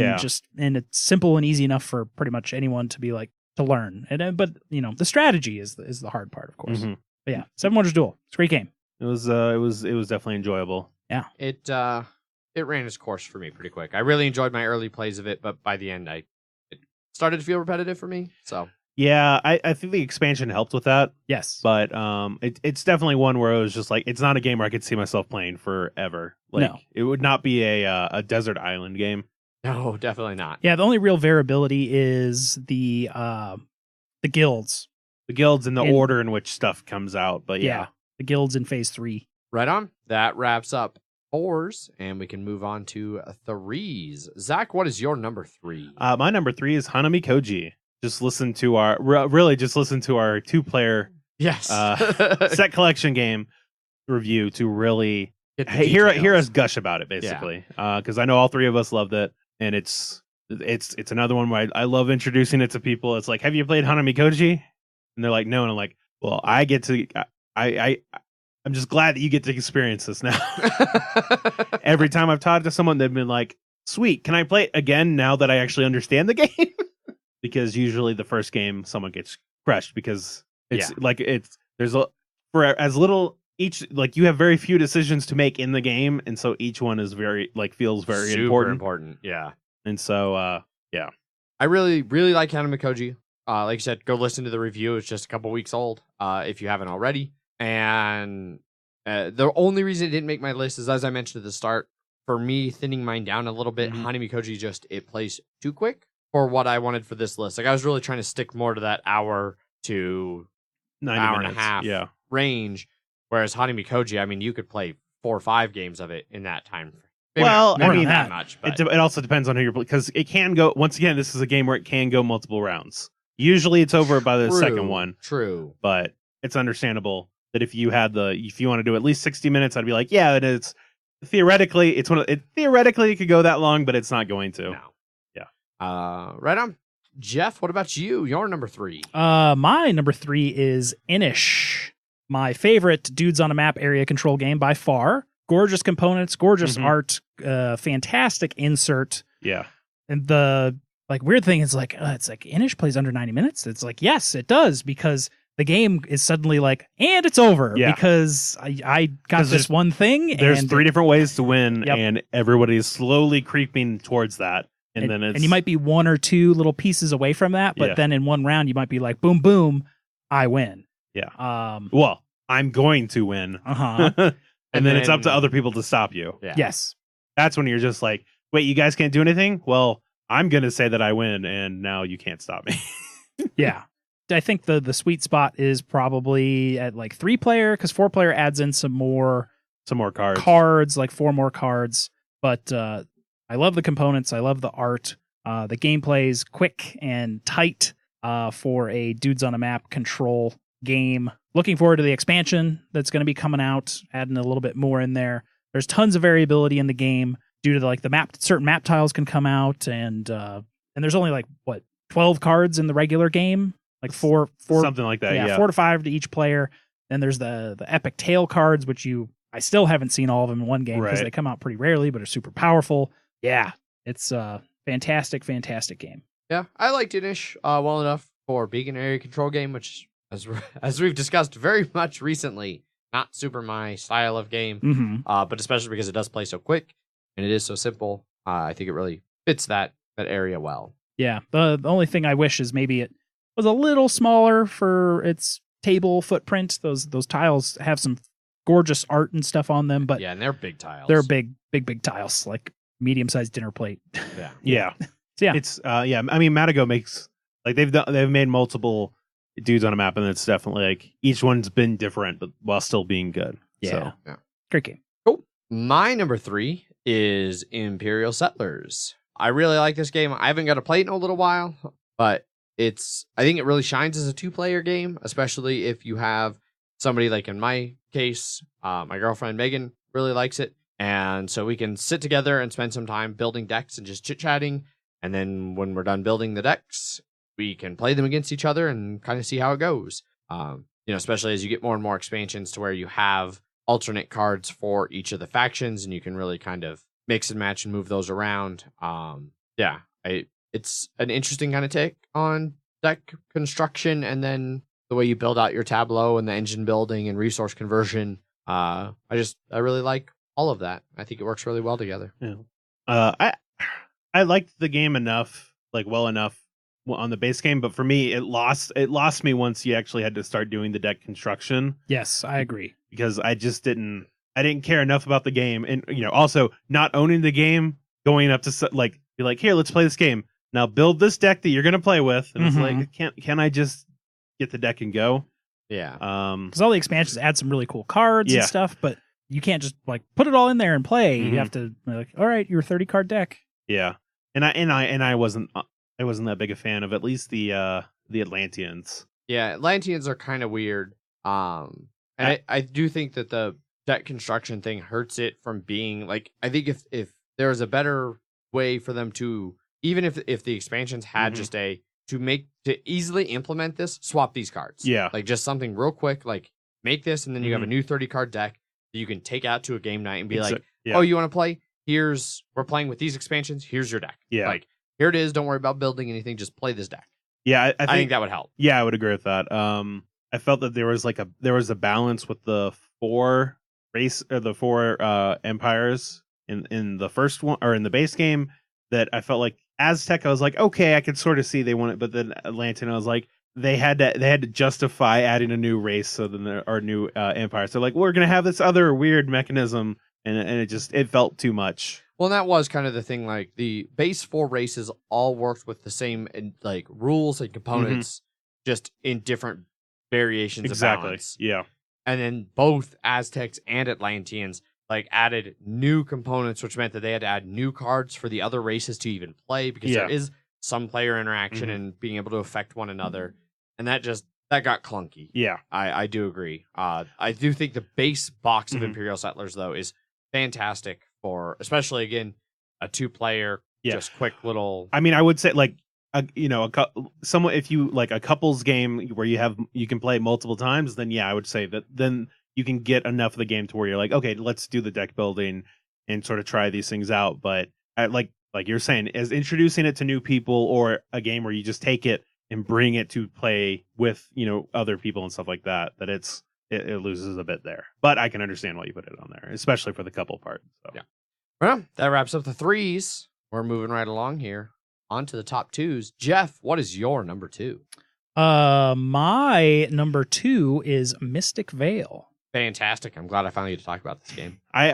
and it's simple and easy enough for pretty much anyone to be like to learn. And but you know, the strategy is the hard part, of course. But yeah, Seven Wonders Duel. It's a great game. It was definitely enjoyable. Yeah. It ran its course for me pretty quick. I really enjoyed my early plays of it, but by the end it started to feel repetitive for me. So yeah, I think the expansion helped with that. Yes. But it's definitely one where it was just like, it's not a game where I could see myself playing forever. Like, no. It would not be a desert island game. No, definitely not. Yeah, the only real variability is the guilds. The guilds and the order in which stuff comes out. But yeah. The guilds in phase 3. Right on. That wraps up 4s, and we can move on to 3s. Zach, what is your number 3? My number 3 is Hanami Koji. Just listen to our 2-player set collection game review to really hear us gush about it, basically. Because I know all 3 of us loved it, and it's another one where I love introducing it to people. It's like, have you played Hanami Koji? And they're like, no. And I'm like, well, I get to I'm just glad that you get to experience this now. Every time I've taught it to someone, they've been like, sweet, can I play it again now that I actually understand the game? Because usually the first game someone gets crushed because it's for as little each, like, you have very few decisions to make in the game, and so each one is very feels very super important. Yeah. And so I really like Hanami Koji. Like you said, go listen to the review. It's just a couple weeks old if you haven't already. And the only reason it didn't make my list is, as I mentioned at the start, for me thinning mine down a little bit. Hanami Koji it plays too quick for what I wanted for this list. Like, I was really trying to stick more to that hour to 90 hour minutes. and a half range. Whereas Hanami Koji, I mean, you could play 4 or 5 games of it in that time. Maybe well, not, I mean, that much. But it also depends on who you're playing, because it can go. Once again, this is a game where it can go multiple rounds. Usually, it's over by the second one. True, but it's understandable that if you want to do at least 60 minutes, I'd be like, yeah, it's theoretically, it could go that long, but it's not going to. No. Right on. Jeff, what about you? Your number 3. My number 3 is Inish, my favorite dudes on a map area control game by far. Gorgeous components, gorgeous art, fantastic insert. Yeah. And the weird thing is it's like Inish plays under 90 minutes. It's like, yes, it does, because the game is suddenly like, and it's over because I got this one thing. There's 3 different ways to win, and everybody is slowly creeping towards that. And you might be 1 or 2 little pieces away from that, but then in one round you might be like, boom, boom, I win. Yeah. Well, I'm going to win. and then it's up to other people to stop you. Yeah. Yes. That's when you're just like, wait, you guys can't do anything? Well, I'm going to say that I win, and now you can't stop me. Yeah. I think the sweet spot is probably at 3-player, because 4-player adds in some more cards, like 4 more cards. but I love the components. I love the art. The gameplay is quick and tight for a dudes on a map control game. Looking forward to the expansion that's going to be coming out, adding a little bit more in there. There's tons of variability in the game due to the map. Certain map tiles can come out, and there's only 12 cards in the regular game, four something like that. Yeah, 4 to 5 to each player. Then there's the epic tail cards, which I still haven't seen all of them in one game because they come out pretty rarely, but are super powerful. Yeah, it's a fantastic game. Yeah, I liked it-ish well enough for being an area control game, which, as we've discussed very much recently, not super my style of game. Mm-hmm. But especially because it does play so quick and it is so simple, I think it really fits that area well. Yeah, the only thing I wish is maybe it was a little smaller for its table footprint. Those tiles have some gorgeous art and stuff on them, but yeah, and they're big tiles. They're big tiles, like medium-sized dinner plate. Yeah. Yeah. So yeah, it's I mean, Matago makes they've made multiple dudes on a map, and it's definitely each one's been different, but while still being good. Yeah. Yeah. Great game. Cool. My number 3 is Imperial Settlers. I really like this game. I haven't got to play it in a little while, but I think it really shines as a 2-player game, especially if you have somebody like in my case, my girlfriend Megan really likes it. And so we can sit together and spend some time building decks and just chit-chatting. And then when we're done building the decks, we can play them against each other and kind of see how it goes. Especially as you get more and more expansions to where you have alternate cards for each of the factions, and you can really kind of mix and match and move those around. It's an interesting kind of take on deck construction, and then the way you build out your tableau and the engine building and resource conversion. I really like all of that. I think it works really well together. Yeah. I liked the game enough, well enough on the base game, but for me, it lost me once you actually had to start doing the deck construction. Yes, I agree. Because I didn't care enough about the game, and also not owning the game, going up to be like, here, let's play this game. Now build this deck that you're gonna play with, and it's like, can I just get the deck and go? Yeah. Because all the expansions add some really cool cards and stuff, but you can't just put it all in there and play. Mm-hmm. You have to all right, your 30 card deck. Yeah, and I wasn't that big a fan of at least the Atlanteans. Yeah, Atlanteans are kind of weird. I do think that the deck construction thing hurts it from being I think if there was a better way for them to, even if the expansions had just to easily implement this, swap these cards. Yeah. Just something real quick, make this, and then you have a new 30 card deck that you can take out to a game night and be oh, you want to play? We're playing with these expansions. Here's your deck. Yeah. Here it is. Don't worry about building anything. Just play this deck. Yeah. I think that would help. Yeah, I would agree with that. I felt that there was a balance with the 4 empires in the first one, or in the base game, that I felt like Aztec, I was like, okay, I could sort of see they want it, but then Atlantean, I was like, they had to justify adding a new race, so then there are new empires. So we're gonna have this other weird mechanism, and it felt too much. Well, and that was kind of the thing. The base 4 races all worked with the same rules and components, just in different variations of balance. Yeah. And then both Aztecs and Atlanteans added new components, which meant that they had to add new cards for the other races to even play, because there is some player interaction and being able to affect one another. And that got clunky. Yeah. I do agree. I do think the base box of Imperial Settlers, though, is fantastic for, especially, again, a 2-player, just quick little. I mean, I would say if you a couples game where you can play multiple times, then I would say that then you can get enough of the game to where you're okay, let's do the deck building and sort of try these things out. But like you're saying, as introducing it to new people, or a game where you just take it and bring it to play with other people and stuff like that, it loses a bit there. But I can understand why you put it on there, especially for the couple part. So. Yeah. Well, that wraps up the 3s. We're moving right along here. On to the top 2s. Jeff, what is your number 2? My number 2 is Mystic Vale. Fantastic. I'm glad I found you to talk about this game. I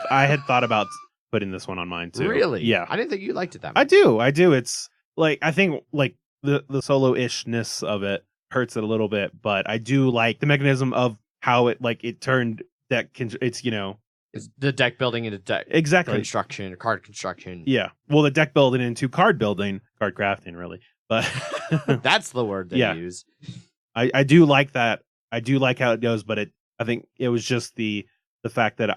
had thought about putting this one on mine too. Really? Yeah. I didn't think you liked it that much. I do. It's I think the solo-ishness of it hurts it a little bit, but I do like the mechanism of how it it turned deck. It's It's the deck building into deck Exactly. construction, card construction. Yeah. Well, the deck building into card building, card crafting, really. But That's the word they use. I do like that. I do like how it goes, but I think it was just the fact that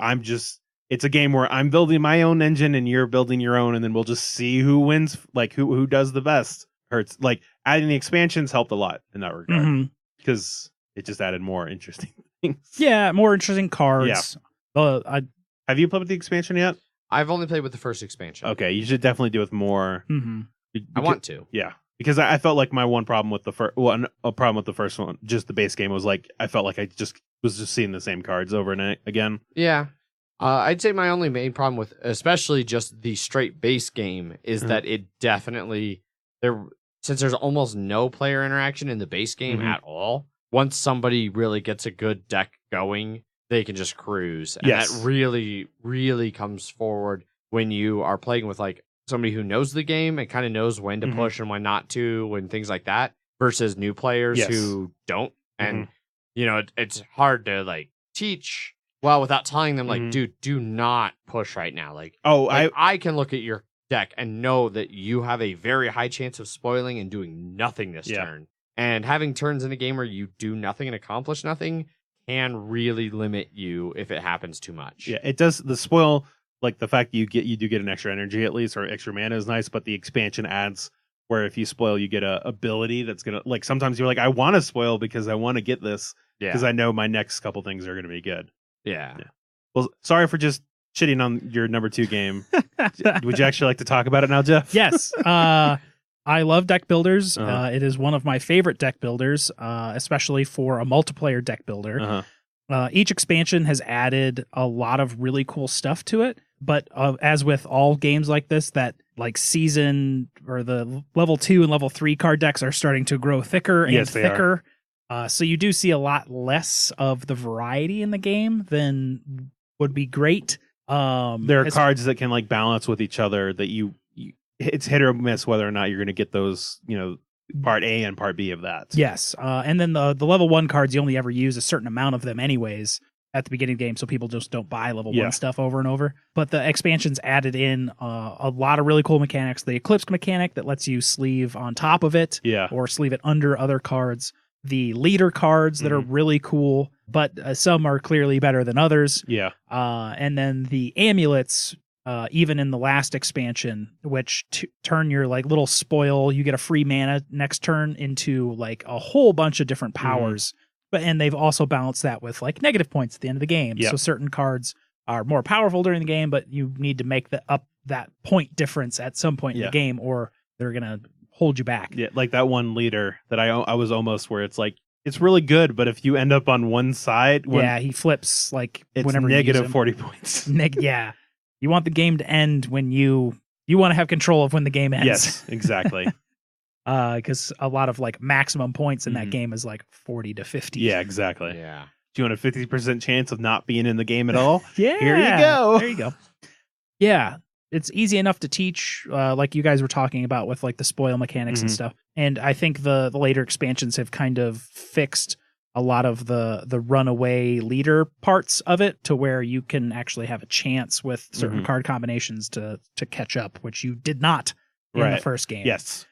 it's a game where I'm building my own engine and you're building your own, and then we'll just see who wins, like who does the best. Hurts. Like adding the expansions helped a lot in that regard because it just added more interesting things. Yeah, more interesting cards. Yeah. Have you played with the expansion yet? I've only played with the first expansion. Okay, you should definitely do with more. I want to. Yeah, because I felt like my one problem with the first one, just the base game, was like I felt like I was just seeing the same cards over and again. Yeah. I'd say my only main problem with especially just the straight base game is that it definitely since there's almost no player interaction in the base game at all, once somebody really gets a good deck going, they can just cruise. And that really, really comes forward when you are playing with like somebody who knows the game and kind of knows when to push and when not to and things like that versus new players who don't. And, it's hard to like teach without telling them like, dude, do not push right now. Like, I can look at your deck and know that you have a very high chance of spoiling and doing nothing this turn. And having turns in a game where you do nothing and accomplish nothing can really limit you if it happens too much. Yeah, it does. The spoil, like the fact you do get an extra energy at least, or extra mana is nice, but the expansion adds where if you spoil, you get a ability that's gonna, like, sometimes you're like, I want to spoil because I want to get this because I know my next couple things are gonna be good. Yeah. Well, sorry for just shitting on your number 2 game. Would you actually like to talk about it now, Jeff? Yes. I love deck builders. It is one of my favorite deck builders, especially for a multiplayer deck builder. Each expansion has added a lot of really cool stuff to it. But as with all games like this, that like season or the level 2 and level 3 card decks are starting to grow thicker and thicker. So you do see a lot less of the variety in the game than would be great. There are cards that can like balance with each other that you it's hit or miss whether or not you're going to get those, part A and part B of that. Yes. And then the level 1 cards, you only ever use a certain amount of them anyways at the beginning of the game, so people just don't buy level 1 stuff over and over. But the expansions added in a lot of really cool mechanics. The Eclipse mechanic that lets you sleeve on top of it or sleeve it under other cards. The leader cards that are really cool, but some are clearly better than others. Yeah. And then the amulets, even in the last expansion, which turn your like little spoil, you get a free mana next turn into like a whole bunch of different powers. And they've also balanced that with like negative points at the end of the game. So certain cards are more powerful during the game, but you need to make up that point difference at some point in the game, or they're gonna hold you back. Yeah, like that one leader that I was almost where it's like it's really good, but if you end up on one side, he flips like it's whenever negative 40 points. You want the game to end when you want to have control of when the game ends. Yes, exactly. Because a lot of like maximum points in that game is like 40 to 50. Yeah, exactly. Yeah. Do you want a 50% chance of not being in the game at all? Yeah. Here you go. There you go. Yeah. It's easy enough to teach, like you guys were talking about with like the spoil mechanics and stuff. And I think the later expansions have kind of fixed a lot of the runaway leader parts of it to where you can actually have a chance with certain card combinations to catch up, which you did not in the first game. Yes.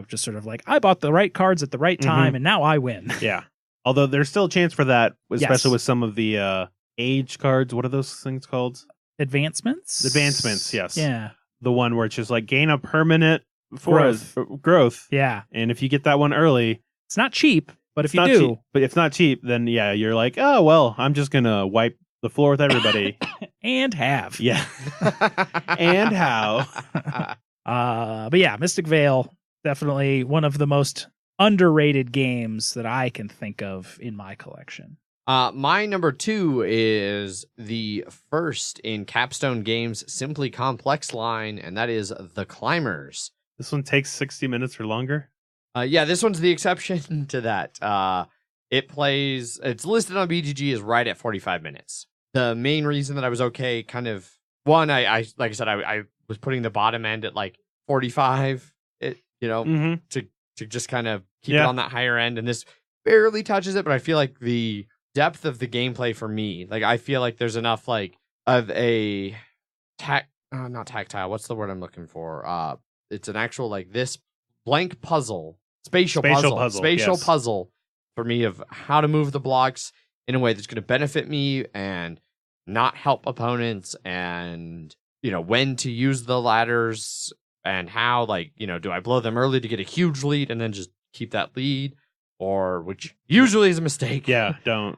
Just sort of like, I bought the right cards at the right time and now I win. Yeah. Although there's still a chance for that, especially with some of the age cards. What are those things called? Advancements, yes. Yeah. The one where it's just like gain a permanent growth. Yeah. And if you get that one early, it's not cheap, but if you do. Cheap, but if it's not cheap, then you're like, oh, well, I'm just going to wipe the floor with everybody. And have. Yeah. And how. But yeah, Mystic Vale, definitely one of the most underrated games that I can think of in my collection. My number 2 is the first in Capstone Games' Simply Complex line, and that is The Climbers. This one takes 60 minutes or longer? Yeah, this one's the exception to that. It's listed on BGG as right at 45 minutes. The main reason that I was okay, kind of, one, I like I said, I was putting the bottom end at like 45, to just kind of keep it on that higher end, and this barely touches it, but I feel like the depth of the gameplay for me, like I feel like there's enough like of a not tactile. What's the word I'm looking for? It's an actual like this blank puzzle, spatial yes. puzzle for me of how to move the blocks in a way that's going to benefit me and not help opponents, and when to use the ladders and how, like, do I blow them early to get a huge lead and then just keep that lead, or which usually is a mistake. Yeah, don't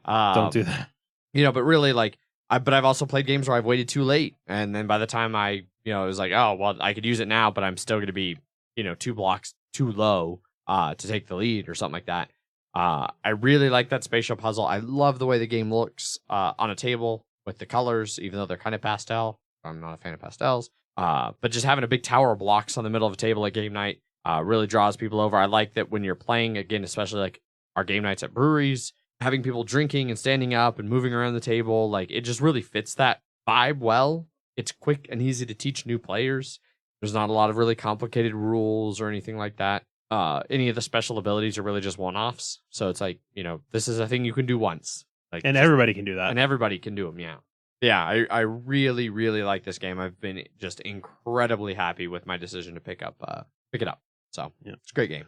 do that. But really, like, but I've also played games where I've waited too late, and then by the time it was like, oh well, I could use it now, but I'm still going to be 2 blocks too low to take the lead or something like that. I really like that spatial puzzle. I love the way the game looks on a table with the colors, even though they're kind of pastel. I'm not a fan of pastels. But just having a big tower of blocks on the middle of a table at game night really draws people over. I like that when you're playing, again, especially like our game nights at breweries, having people drinking and standing up and moving around the table, like, it just really fits that vibe well. It's quick and easy to teach new players. There's not a lot of really complicated rules or anything like that. Any of the special abilities are really just one-offs. So it's like, this is a thing you can do once. And everybody can do that. And everybody can do them, yeah. Yeah, I really, really like this game. I've been just incredibly happy with my decision to pick it up. So, yeah, it's a great game.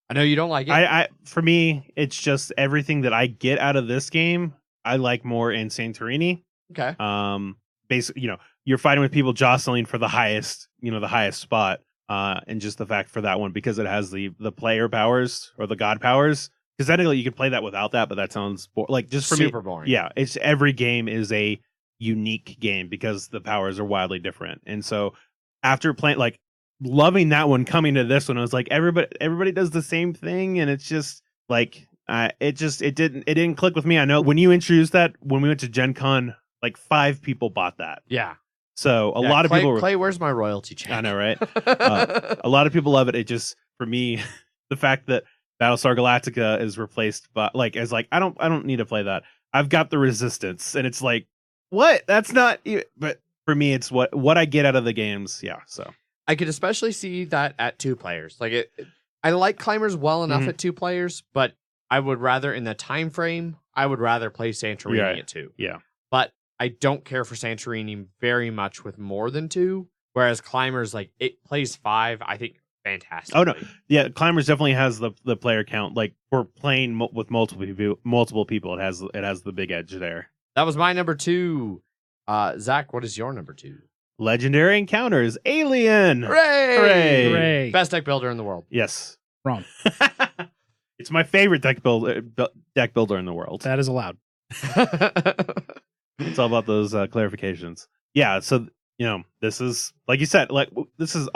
I know you don't like it. For me, it's just everything that I get out of this game, I like more in Santorini. Okay. Basically, you're fighting with people jostling for the highest spot. And just the fact for that one, because it has the player powers or the god powers. Because technically you could play that without that, but that sounds like just for super me, boring. Yeah, it's every game is a unique game because the powers are wildly different. And so after playing, like, loving that one, coming to this one, I was like, everybody does the same thing, and it's just like it didn't click with me. I know when you introduced that, when we went to Gen Con, like 5 people bought that. Yeah. So a lot of people Clay, where's my royalty check? I know, right? A lot of people love it. It just, for me, the fact that Battlestar Galactica is replaced by I don't need to play that. I've got the Resistance, and it's like, what? That's not. But for me, it's what I get out of the games. Yeah. So I could especially see that at 2 players. Like I like climbers well enough at 2 players, but I would rather, in the time frame, I would rather play Santorini at 2. Yeah. But I don't care for Santorini very much with more than 2. Whereas climbers, like, it plays 5, I think, fantastically. Oh no, yeah, climbers definitely has the player count. Like, for playing with multiple people, it has the big edge there. That was my number 2. Zach, what is your number 2? Legendary Encounters, Alien. Hooray! Hooray! Best deck builder in the world. Yes. Wrong. It's my favorite deck builder in the world. That is allowed. It's all about those clarifications. Yeah, so this is, like you said, like this is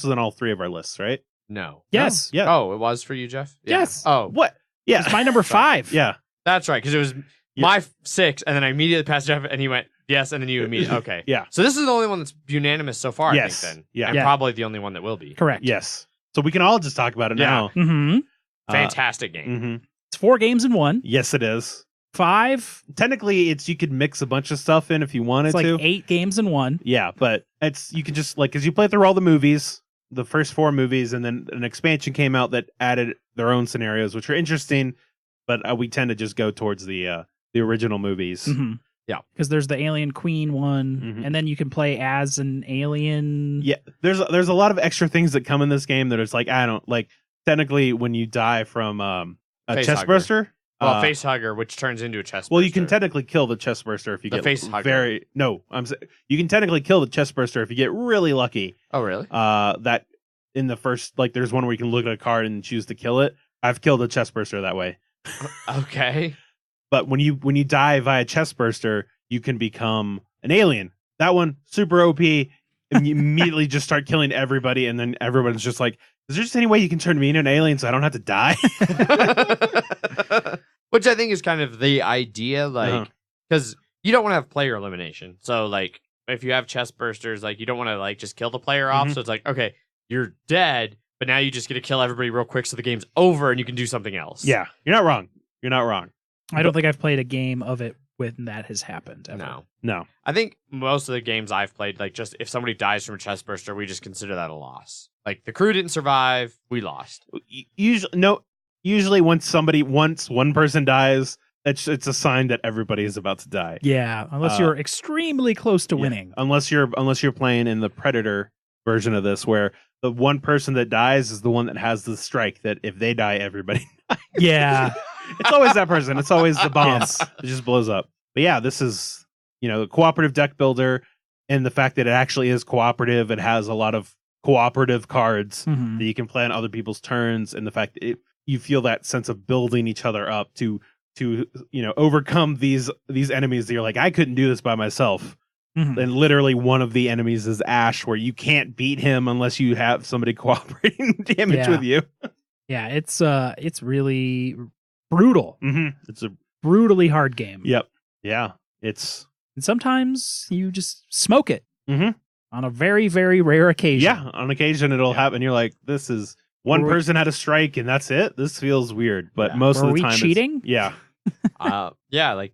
in all 3 of our lists, right? No. Yes. Yeah. Oh, it was for you, Jeff? Yeah. Yes. Oh. What? Yeah. It's my number 5. Yeah. That's right, because it was my 6, and then I immediately passed Jeff, and he went, yes, and then you immediately, okay. Yeah. So this is the only one that's unanimous so far, Yes. I think, then. Yeah. And probably the only one that will be. Correct. Yes. So we can all just talk about it Yeah. now. Mm-hmm. Fantastic game. Mm-hmm. It's 4 games in 1. Yes, it is. 5. Technically, you could mix a bunch of stuff in if you wanted It's like to. 8 games in 1. Yeah, but you can just, like, because you play through all the movies, the first 4 movies, and then an expansion came out that added their own scenarios, which are interesting, but we tend to just go towards the original movies. Mm-hmm. Yeah. Because there's the Alien Queen one, and then you can play as an alien. Yeah, there's a lot of extra things that come in this game that it's like, I don't, like, technically when you die from a chest burster. Well, face hugger, which turns into a chest burster. Well, you can technically kill the chest burster if you get face hugger. You can technically kill the chest burster if you get really lucky. Oh, really? That in the first, like, there's one where you can look at a card and choose to kill it. I've killed a chest burster that way. Okay. But when you die via chest burster, you can become an alien. That one, super OP. And you immediately just start killing everybody, and then everyone's just like, is there just any way you can turn me into an alien so I don't have to die? Which I think is kind of the idea, like, because you don't want to have player elimination. So, like, if you have chest bursters, like, you don't want to, like, just kill the player off. So it's like, okay, you're dead, but now you just get to kill everybody real quick so the game's over and you can do something else. Yeah, you're not wrong. You're not wrong. I don't think I've played a game of it when that has happened ever. No. I think most of the games I've played, like, just if somebody dies from a chest burster, we just consider that a loss. Like, the crew didn't survive, we lost. Usually once one person dies, it's a sign that everybody is about to die. Yeah, unless you're extremely close to winning. Unless you're playing in the Predator version of this, where the one person that dies is the one that has the strike. That if they die, everybody dies. Yeah, It's always that person. It's always the bomb. Yes. It just blows up. But yeah, this is the cooperative deck builder, and the fact that it actually is cooperative. It has a lot of cooperative cards Mhm. that you can play on other people's turns, and the fact that you feel that sense of building each other up to overcome these enemies that you're like, I couldn't do this by myself. Mhm. And literally one of the enemies is Ash, where you can't beat him unless you have somebody cooperating damage Yeah. with you. Yeah, it's really brutal. It's a Brutally hard game. yep. Yeah. It's And sometimes you just smoke it Mhm. on a very, very rare occasion. yeah. On occasion it'll happen. You're like, this is one Were we- person had a strike and that's it. This feels weird. But Yeah. most Were of the we time cheating? yeah. Yeah, like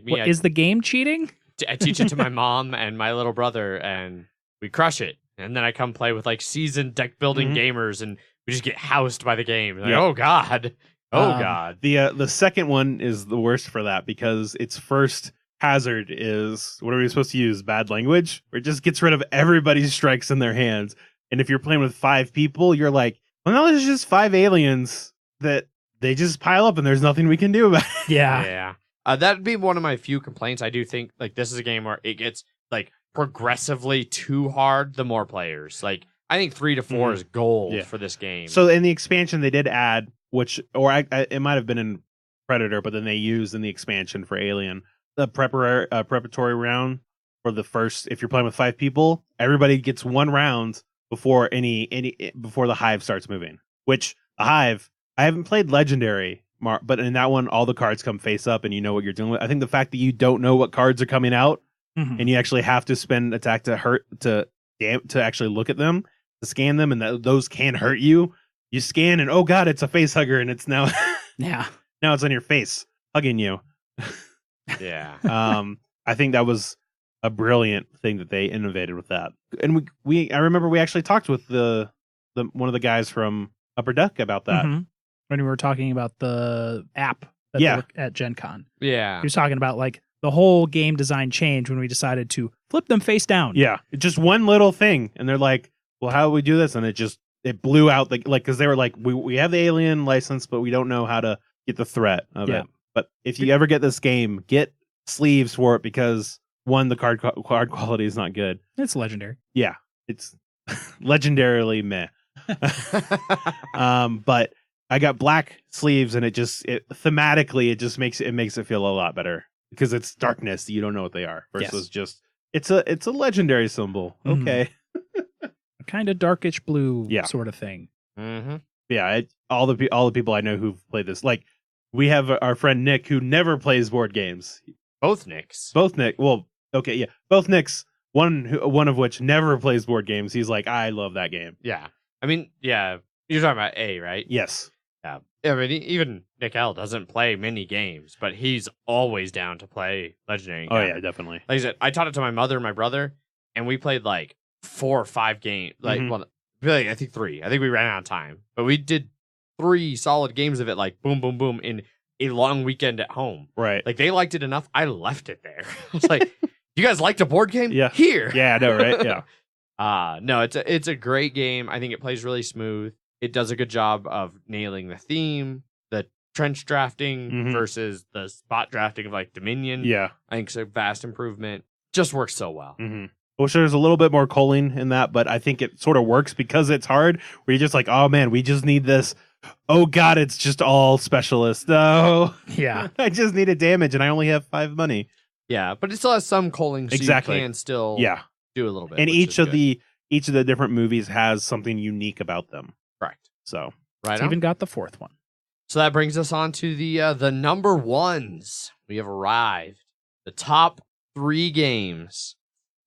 me. What, is the game cheating? I teach it to my mom and my little brother, and we crush it. And then I come play with like seasoned deck building gamers, and we just get housed by the game. Like, Yeah. oh god, oh Um, god. The second one is the worst for that because its first hazard is, what are we supposed to use? Bad language? Where it just gets rid of everybody's strikes in their hands. And if you're playing with 5 people, you're like, well, no, there's just 5 aliens that they just pile up and there's nothing we can do about it. Yeah. Yeah. That'd be one of my few complaints. I do think like this is a game where it gets like progressively too hard the more players. Like I think 3 to 4 is gold Yeah. for this game. So in the expansion, they did add, it might have been in Predator, but then they used in the expansion for Alien, the preparatory round for the first, if you're playing with 5 people, everybody gets 1 round before before the hive starts moving. Which the hive, I haven't played Legendary, but in that one, all the cards come face up and you know what you're dealing with. I think the fact that you don't know what cards are coming out Mhm. and you actually have to spend attack to actually look at them, to scan them, and those can hurt you. You scan and oh god, it's a face hugger, and it's now Yeah. now it's on your face hugging you. yeah. I think that was a brilliant thing that they innovated with that. And I remember we actually talked with the one of the guys from Upper Deck about that. Mhm. When we were talking about the app that Yeah. they were at Gen Con. Yeah. He was talking about like the whole game design change when we decided to flip them face down. Yeah, just one little thing, and they're like, "Well, how do we do this?" And it blew out because they were like, "We have the Alien license, but we don't know how to get the threat of Yeah. it." But if you ever get this game, get sleeves for it because one, the card quality is not good. It's legendary. Yeah, it's legendarily meh. But I got black sleeves, and thematically it makes it feel a lot better because it's darkness. You don't know what they are versus just it's a legendary symbol. Mhm. Okay. A kind of darkish blue Yeah. sort of thing. Mm-hmm. Yeah, all the people I know who've played this, like we have our friend Nick who never plays board games. Both Nicks. Both Nick, well, okay, yeah, both Nicks. One of which never plays board games. He's like, I love that game. Yeah. I mean, yeah. You're talking about A, right? Yes. Yeah. I mean, even Nick L doesn't play many games, but he's always down to play Legendary. Oh Encounter. yeah, definitely. Like I said, I taught it to my mother and my brother, and we played like 4 or 5 games. Like, Mhm. well, really, I think 3. I think we ran out of time, but we did 3 solid games of it, like boom, boom, boom, in a long weekend at home. Right. Like they liked it enough, I left it there. I was like, "You guys liked a board game? Yeah. Here." Yeah, I know, right? Yeah. No, it's a great game. I think it plays really smooth. It does a good job of nailing the theme, the trench drafting Mhm. versus the spot drafting of like Dominion. Yeah. I think it's a vast improvement. Just works so well. Mm-hmm. Well, sure, there's a little bit more culling in that, but I think it sort of works because it's hard. Where you're just like, oh man, we just need this. Oh god, it's just all specialists. No, Yeah. I just need a damage, and I only have 5 money. Yeah, but it still has some culling, so Exactly. you can still Yeah, do a little bit. and which each is of good. the different movies has something unique about them. correct. So Right It's on. even got the 4th one. So that brings us on to the number ones. We have arrived. The top 3 games.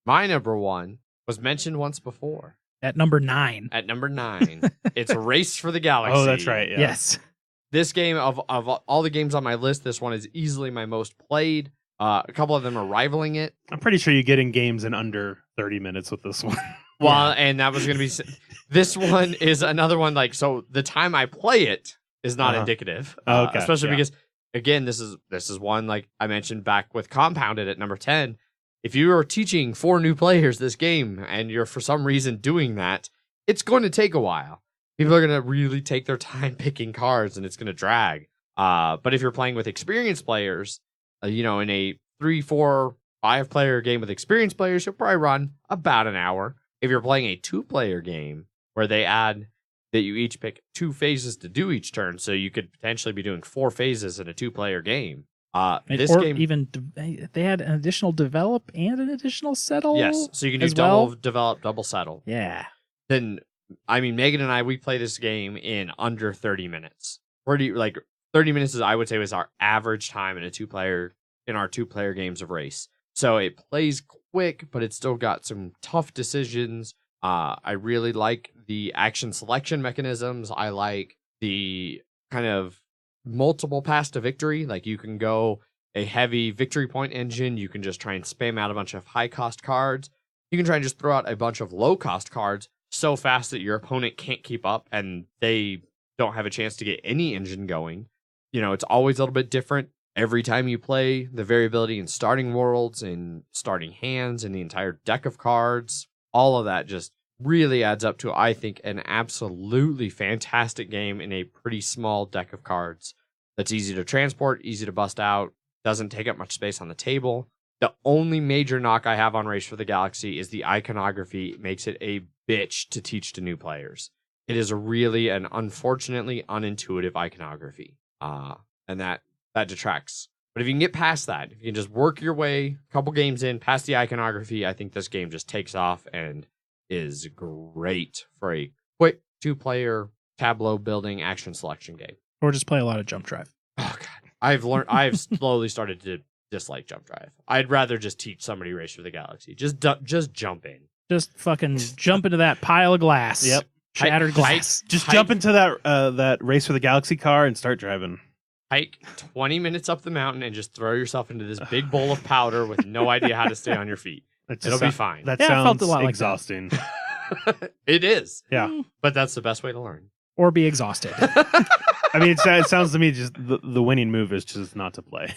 My number 1 was mentioned once before. At number 9. At number 9, it's Race for the Galaxy. oh, that's right. Yeah. Yes. This game, of all the games on my list, this one is easily my most played. A couple of them are rivaling it. I'm pretty sure you get in games in under 30 minutes with this one. Well, and that was going to be... This one is another one, like, so the time I play it is not Uh-huh. indicative. Okay, Especially yeah. because again, this is one like I mentioned back with Compounded at number 10. If you are teaching 4 new players this game and you're for some reason doing that, it's going to take a while. People are going to really take their time picking cards and it's going to drag. But if you're playing with experienced players, in a 3, 4, 5 player game with experienced players, you'll probably run about an hour. If you're playing a 2-player game where they add that you each pick 2 phases to do each turn, so you could potentially be doing 4 phases in a 2-player game. This game, even they had an additional develop and an additional settle. Yes, so you can do double develop, double settle. Yeah. Then, Megan and I, we play this game in under 30 minutes. 30 minutes I would say was our average time in our 2-player games of Race. So it plays quick, but it's still got some tough decisions. I really like the action selection mechanisms. I like the kind of multiple paths to victory. Like you can go a heavy victory point engine. You can just try and spam out a bunch of high cost cards. You can try and just throw out a bunch of low cost cards so fast that your opponent can't keep up and they don't have a chance to get any engine going. It's always a little bit different every time you play. The variability in starting worlds and starting hands and the entire deck of cards, all of that just really adds up to, I think, an absolutely fantastic game in a pretty small deck of cards that's easy to transport, easy to bust out, doesn't take up much space on the table. The only major knock I have on Race for the Galaxy is the iconography. It makes it a bitch to teach to new players. It is really an unfortunately unintuitive iconography, and that detracts. But if you can get past that, if you can just work your way a couple games in past the iconography, I think this game just takes off and is great for a quick 2-player tableau building action selection game. Or just play a lot of Jump Drive. Oh god, I've slowly started to dislike Jump Drive. I'd rather just teach somebody Race for the Galaxy. Just jump in. Just fucking jump into that pile of glass. Yep. Shattered glass. Just jump into that Race for the Galaxy car and start driving. Hike 20 minutes up the mountain and just throw yourself into this big bowl of powder with no idea how to stay on your feet. It'll be fine. That Yeah, it sounds felt a lot like exhausting. It is. Yeah. But that's the best way to learn. Or be exhausted. I mean, it sounds to me just the winning move is just not to play.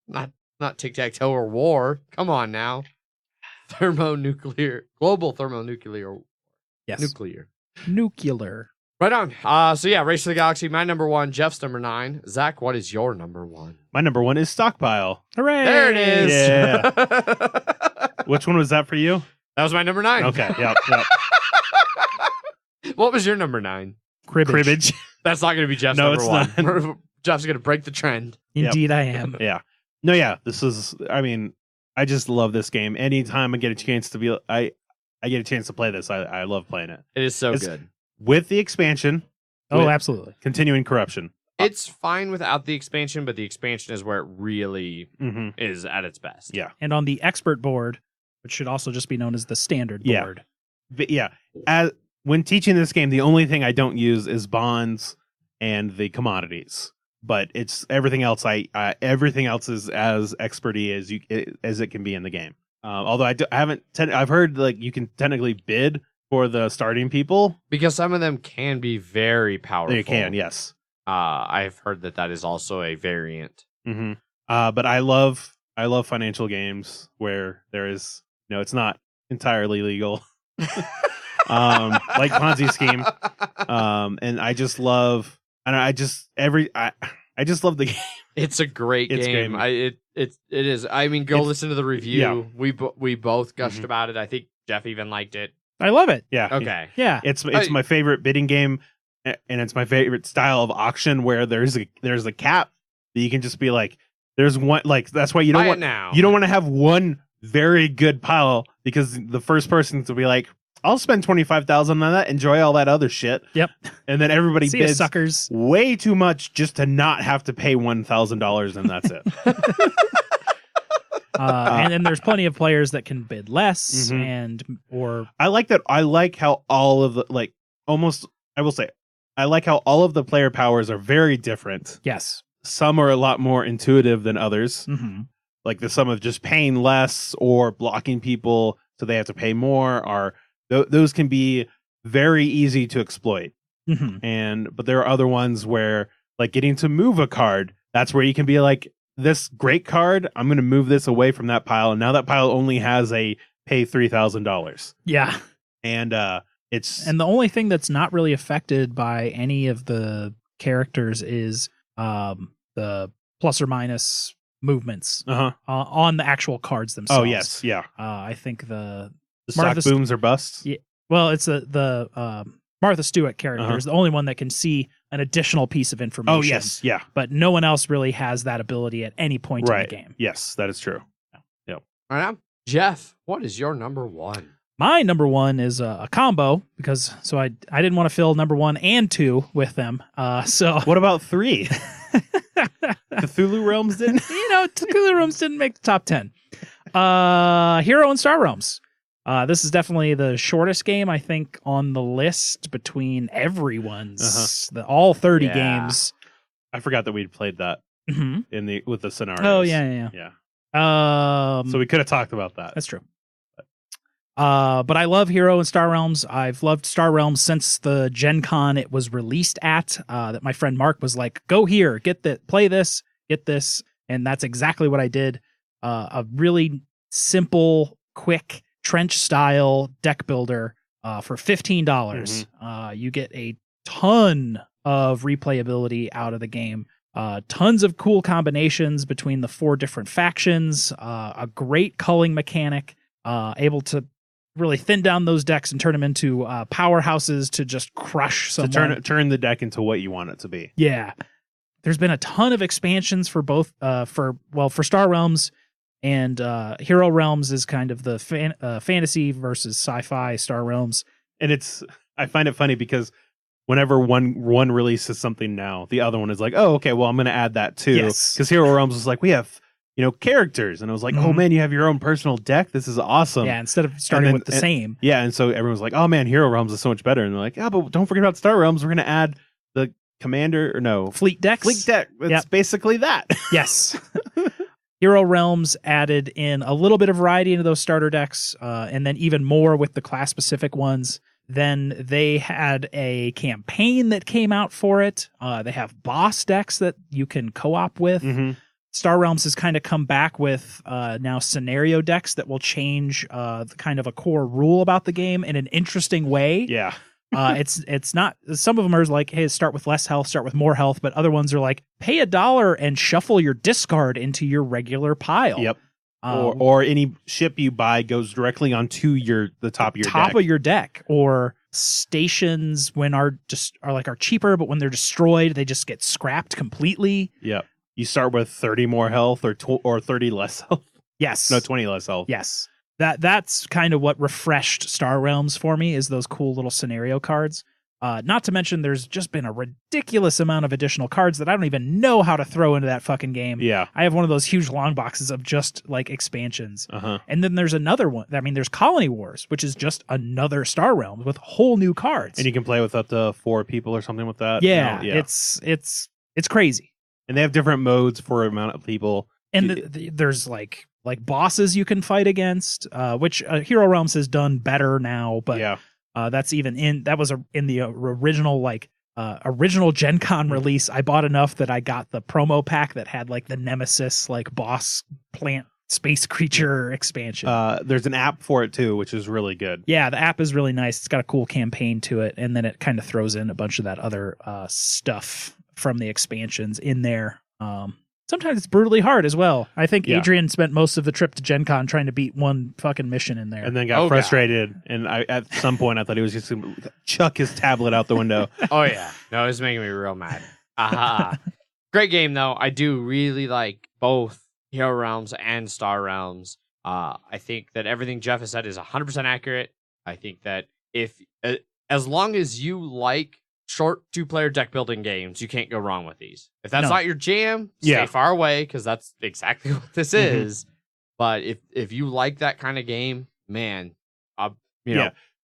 Not tic-tac-toe or war. Come on now. Global thermonuclear. Yes. Nuclear. Right on. So yeah, Race to the Galaxy, my number 1, Jeff's number 9. Zach, what is your number 1? My number 1 is Stockpile. Hooray! There it is. Yeah. Which one was that for you? That was my number 9. Okay. Yep. What was your number 9? Cribbage. That's not going to be Jeff's No, number it's 1. not. Jeff's going to break the trend. Indeed, I am. Yeah. No, yeah. This is. I mean, I just love this game. Anytime I get a chance to be, I get a chance to play this. I love playing it. It is so good. With the expansion. Oh, absolutely. Continuing Corruption. It's fine without the expansion, but the expansion is where it really is at its best. Yeah. And on the expert board, which should also just be known as the standard board. But yeah. When teaching this game, the only thing I don't use is bonds and the commodities. But it's everything else. Everything else is as experty as it can be in the game. Although I've heard like you can technically bid for the starting people because some of them can be very powerful. They can, yes. I've heard that is also a variant. Mm-hmm. But I love financial games where there is it's not entirely legal, like Ponzi scheme. And I just love. I just love the game. It's a great game. It is. I mean, go listen to the review. Yeah. We both gushed about it. I think Jeff even liked it. I love it. Yeah. Okay. Yeah. It's my favorite bidding game, and it's my favorite style of auction where there's a cap that you can just be like, there's one like that's why you don't want to have one very good pile because the first person to be like, I'll spend 25,000 on that. Enjoy all that other shit. Yep. And then everybody See bids suckers way too much just to not have to pay $1,000, and that's it. And then there's plenty of players that can bid less, or I like that. I like how all of the I like how all of the player powers are very different. Yes. Some are a lot more intuitive than others. Mm-hmm. Like the sum of just paying less or blocking people so they have to pay more those can be very easy to exploit. Mm-hmm. But there are other ones where like getting to move a card, that's where you can be like, this great card, I'm going to move this away from that pile. And now that pile only has a pay $3,000. Yeah. And the only thing that's not really affected by any of the characters is the plus or minus movements on the actual cards themselves. Oh, yes. Yeah. I think the stock booms or busts. Yeah. Well, it's the Martha Stewart character is the only one that can see an additional piece of information. Oh, yes. Yeah. But no one else really has that ability at any point in the game. Yes, that is true. Yep. All right, Jeff, what is your number one? My number one is a combo because I didn't want to fill number 1 and 2 with them. So what about 3? Cthulhu Realms didn't? Cthulhu Realms didn't make the top 10. Hero and Star Realms. This is definitely the shortest game, I think, on the list between everyone's. All 30 games. I forgot that we'd played that with the scenarios. Oh, yeah. So we could have talked about that. That's true. But I love Hero and Star Realms. I've loved Star Realms since the Gen Con it was released at, that my friend Mark was like, go here, play this, get this. And that's exactly what I did. A really simple, quick, trench style deck builder for $15. You get a ton of replayability out of the game. Tons of cool combinations between the 4 different factions. A great culling mechanic. Able to really thin down those decks and turn them into powerhouses to just crush someone. To turn the deck into what you want it to be. Yeah. There's been a ton of expansions for both for Star Realms, and Hero Realms is kind of the fantasy versus sci-fi Star Realms. And I find it funny because whenever one releases something now, the other one is like, oh, okay, well, I'm going to add that too. Yes. Because Hero Realms was like, we have characters, and I was like, oh man, you have your own personal deck. This is awesome. Yeah, instead of starting with the same. Yeah, and so everyone's like, oh man, Hero Realms is so much better. And they're like, yeah, but don't forget about Star Realms. We're going to add the fleet decks. Fleet deck. It's basically that. Yes. Hero Realms added in a little bit of variety into those starter decks, and then even more with the class specific ones. Then they had a campaign that came out for it. They have boss decks that you can co-op with. Star Realms has kind of come back with now scenario decks that will change the kind of a core rule about the game in an interesting way. Yeah. It's not, some of them are like, hey, start with less health, start with more health, but other ones are like, pay $1 and shuffle your discard into your regular pile. Yep. Or any ship you buy goes directly onto the top of your top deck. of your deck. Or stations are cheaper, but when they're destroyed, they just get scrapped completely. Yep. You start with 30 more health or 30 less health. Yes. No, 20 less health. Yes. That's kind of what refreshed Star Realms for me, is those cool little scenario cards. Not to mention there's just been a ridiculous amount of additional cards that I don't even know how to throw into that fucking game. Yeah. I have one of those huge long boxes of just like expansions. Uh-huh. And then there's another one. I mean, there's Colony Wars, which is just another Star Realms with whole new cards. And you can play with up to 4 people or something with that. Yeah. Yeah. It's crazy. And they have different modes for amount of people. And there's like bosses you can fight against, which Hero Realms has done better now. But yeah. That's even in the original Gen Con release. I bought enough that I got the promo pack that had like the Nemesis like boss plant space creature expansion. There's an app for it too, which is really good. Yeah, the app is really nice. It's got a cool campaign to it, and then it kind of throws in a bunch of that other stuff from the expansions in there. Sometimes it's brutally hard as well. I think Adrian spent most of the trip to Gen Con trying to beat one fucking mission in there. And then got frustrated. God. And at some point I thought he was just going to chuck his tablet out the window. Oh, yeah. No, it was making me real mad. Aha. Great game, though. I do really like both Hero Realms and Star Realms. I think that everything Jeff has said is 100% accurate. I think that as long as you like short 2-player deck building games, you can't go wrong with these. If that's not your jam, stay far away, because that's exactly what this is. But if you like that kind of game, man,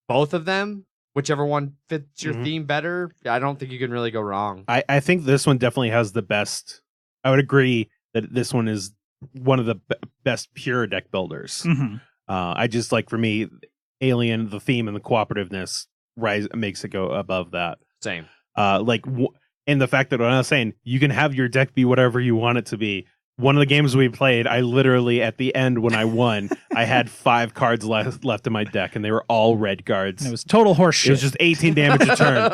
both of them, whichever one fits your theme better, I don't think you can really go wrong. I think this one definitely has the best. I would agree that this one is one of the best pure deck builders. I just like, for me, Alien, the theme and the cooperativeness makes it go above that. Same. And the fact that when I was saying you can have your deck be whatever you want it to be, one of the games we played, I literally at the end when I won, I had 5 cards left in my deck, and they were all red cards. And it was total horseshit. It was just 18 damage a turn.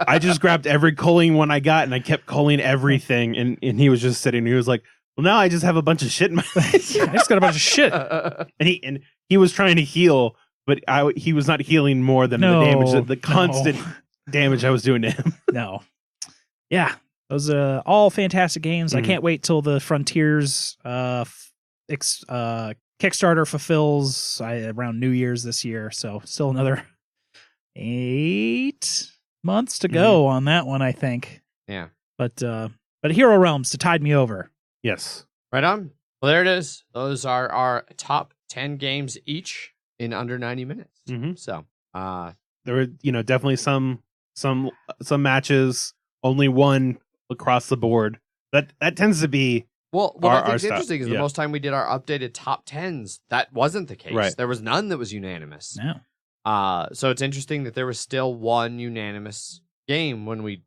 I just grabbed every culling one I got, and I kept culling everything. And he was just sitting. He was like, "Well, now I just have a bunch of shit in my." I just got a bunch of shit. And he was trying to heal, but he was not healing more than the damage, the constant damage I was doing to him. No. Yeah. Those are all fantastic games. I can't wait till the Frontiers Kickstarter fulfills around New Year's this year. So still another 8 months to go on that one, I think. Yeah. But Hero Realms to tide me over. Yes. Right on. Well, there it is. Those are our top 10 games each in under 90 minutes. So there were, definitely some matches, only one across the board. That tends to be what I think is interesting is the Yeah. most time we did our updated top 10s, that wasn't the case. Right. There was none that was unanimous. No. So it's interesting that there was still one unanimous game when we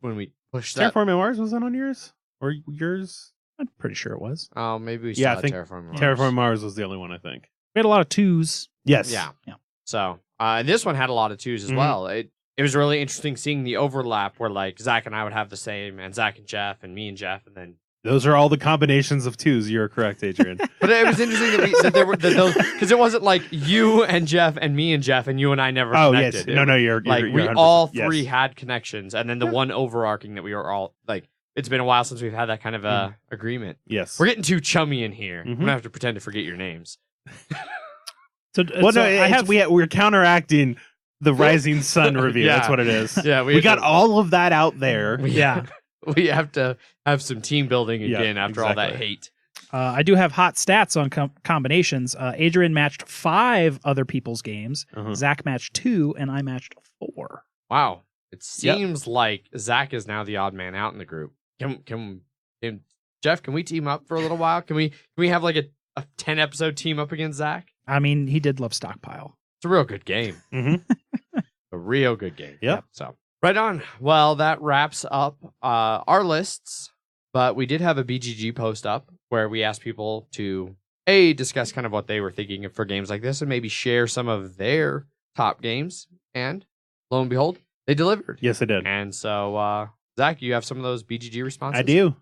pushed that. Terraforming Mars was that on yours or yours? I'm pretty sure it was. Oh, maybe we still I had think Terraforming Mars. Terraforming Mars was the only one, I think. We had a lot of 2s. Yes. Yeah. So this one had a lot of 2s as well. It was really interesting seeing the overlap where like Zach and I would have the same, and Zach and Jeff, and me and Jeff, and then. Those are all the combinations of 2s. You're correct, Adrian. But it was interesting that there were those, because it wasn't like you and Jeff and me and Jeff and you and I never connected. Yes. No, you're like you're we 100%. all three Yes. had connections, and then the one overarching that we were all like. It's been a while since we've had that kind of agreement. Yes. We're getting too chummy in here. Mhm. I'm gonna have to pretend to forget your names. We're counteracting the Rising Sun review. Yeah. That's what it is. Yeah, We got all of that out there. We have to have some team building again after all that exactly. hate. I do have hot stats on combinations. Adrian matched 5 other people's games. Zach matched 2, and I matched 4. Wow, it seems like Zach is now the odd man out in the group. Can Jeff? Can we team up for a little while? Can we have like a 10-episode team up against Zach? I mean, he did love Stockpile. It's a real good game. A real good game. Yep. So right on. Well, that wraps up our lists, but we did have a BGG post up where we asked people to discuss kind of what they were thinking for games like this and maybe share some of their top games. And lo and behold, they delivered. Yes, I did. And so, Zach, you have some of those BGG responses? I do.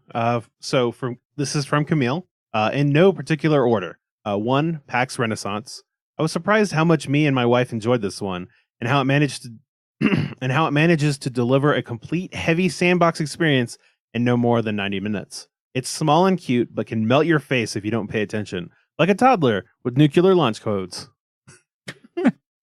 So this is from Camille, in no particular order. 1, PAX Renaissance. I was surprised how much me and my wife enjoyed this one, and how it managed to and how it manages to deliver a complete heavy sandbox experience in no more than 90 minutes. It's small and cute, but can melt your face if you don't pay attention, like a toddler with nuclear launch codes.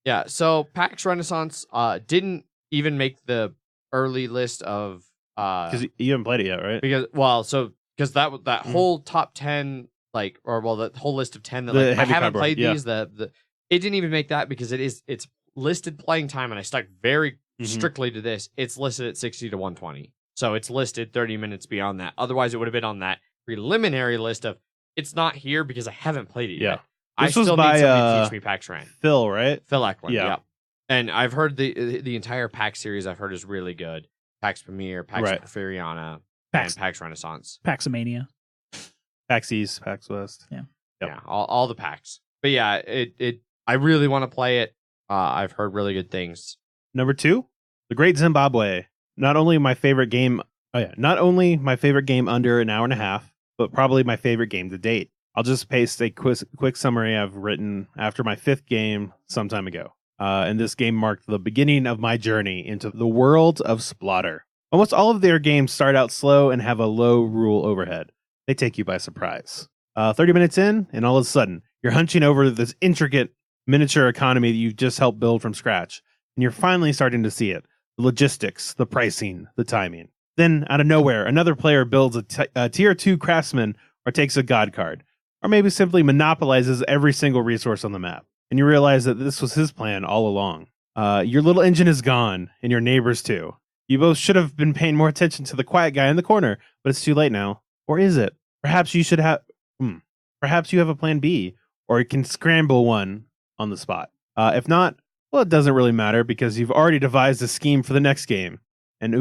Yeah. So PAX Renaissance didn't even make the early list of Because you haven't played it yet, right? Because that whole top 10 the whole list of 10 that The I heavy haven't cover, played yeah. these it didn't even make that because it's listed playing time, and I stuck very strictly to this. It's listed at 60 to 120, so it's listed 30 minutes beyond that. Otherwise, it would have been on that preliminary list of it's not here because I haven't played it yet. I This was still by, need somebody to teach me PAX Ran. Phil, right? Phil Eklund, Yeah. yeah. And I've heard the entire PAX series I've heard is really good. PAX Premier, PAX Right. Porphyriana, PAX, and PAX Renaissance. Paxomania. PAX East, PAX West. Yeah. Yep. Yeah, all the packs. But yeah, I really want to play it. I've heard really good things. Number 2, The Great Zimbabwe. Not only my favorite game under an hour and a half, but probably my favorite game to date. I'll just paste a quick summary I've written after my 5th game some time ago. And this game marked the beginning of my journey into the world of Splotter. Almost all of their games start out slow and have a low rule overhead. They take you by surprise. 30 minutes in, and all of a sudden, you're hunching over this intricate miniature economy that you've just helped build from scratch, and you're finally starting to see it. The logistics, the pricing, the timing. Then, out of nowhere, another player builds a tier 2 craftsman or takes a god card, or maybe simply monopolizes every single resource on the map, and you realize that this was his plan all along. Your little engine is gone, and your neighbors too. You both should have been paying more attention to the quiet guy in the corner, but it's too late now. Or is it? Perhaps you should have... Perhaps you have a plan B, or you can scramble one on the spot. If not, well, it doesn't really matter because you've already devised a scheme for the next game. And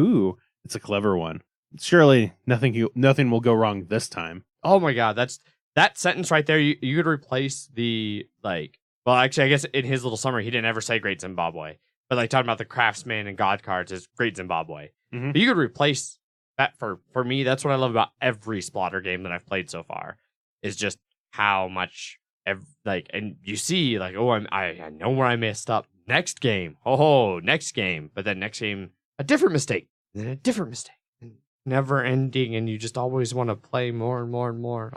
it's It's a clever one. Surely nothing will go wrong this time. Oh my God, that sentence right there. You could replace the like. Well, actually, I guess in his little summary, he didn't ever say Great Zimbabwe, but like talking about the craftsman and god cards is Great Zimbabwe. Mhm. But you could replace that for me. That's what I love about every Splotter game that I've played so far. Is just how much and you see like, oh, I know where I messed up. Next game, next game, but then next game a different mistake, and then a different mistake, and never ending, and you just always want to play more and more and more.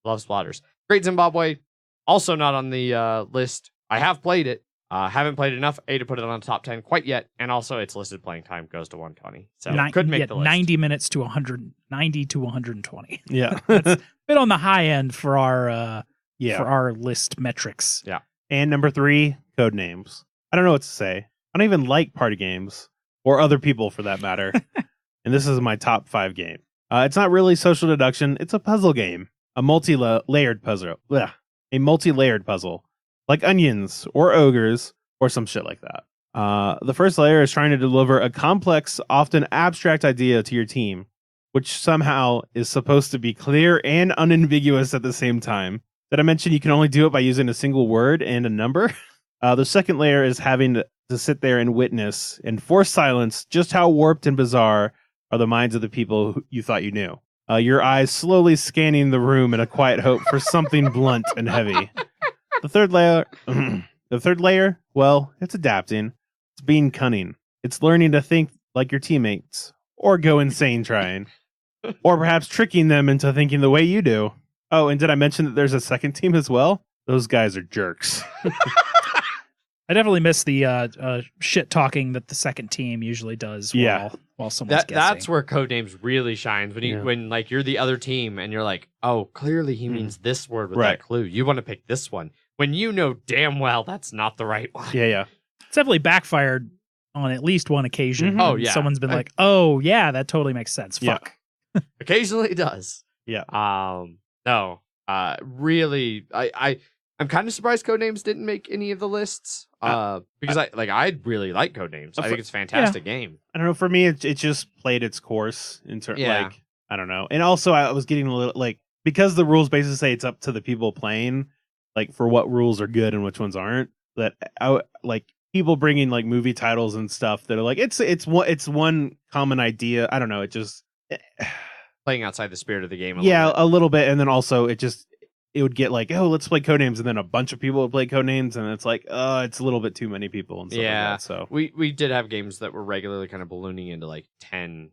Love Splotters. Great Zimbabwe, also not on the list. I have played it, haven't played enough to put it on the top 10 quite yet, and also its listed playing time goes to 120, so could make the list. 90 minutes to 190 to 120. Yeah. That's a bit on the high end for our Yeah. for our list metrics. Yeah. And number 3, code names. I don't know what to say. I don't even like party games or other people for that matter. And this is my top 5 game. It's not really social deduction. It's a puzzle game, a multi-layered puzzle. Ugh. A multi-layered puzzle, like onions or ogres or some shit like that. The first layer is trying to deliver a complex, often abstract idea to your team, which somehow is supposed to be clear and unambiguous at the same time. Did I mention you can only do it by using a single word and a number? The second layer is having to sit there and witness and force silence just how warped and bizarre are the minds of the people who you thought you knew. Your eyes slowly scanning the room in a quiet hope for something blunt and heavy. The third layer, well, it's adapting. It's being cunning. It's learning to think like your teammates, or go insane trying, or perhaps tricking them into thinking the way you do. Oh, and did I mention that there's a second team as well? Those guys are jerks. I definitely miss the shit talking that the second team usually does while someone's guessing. That's where Codenames really shines when like you're the other team and you're like, oh, clearly he means this word with that clue. You want to pick this one when you know damn well that's not the right one. Yeah. It's definitely backfired on at least one occasion. Oh yeah, someone's been like, oh yeah, that totally makes sense. Fuck. Occasionally it does. Yeah. No. Really, I'm kind of surprised Codenames didn't make any of the lists. Because I really like Codenames. I think it's a fantastic game. I don't know. For me, it just played its course in terms. Yeah. Like, I don't know. And also, I was getting a little like, because the rules basically say it's up to the people playing, like for what rules are good and which ones aren't. That I like people bringing like movie titles and stuff that are like it's one common idea. I don't know. It just playing outside the spirit of the game. A little bit, and then also it would get like, oh, let's play Codenames, and then a bunch of people would play Codenames, and it's like, it's a little bit too many people and stuff like that. So we did have games that were regularly kind of ballooning into like 10,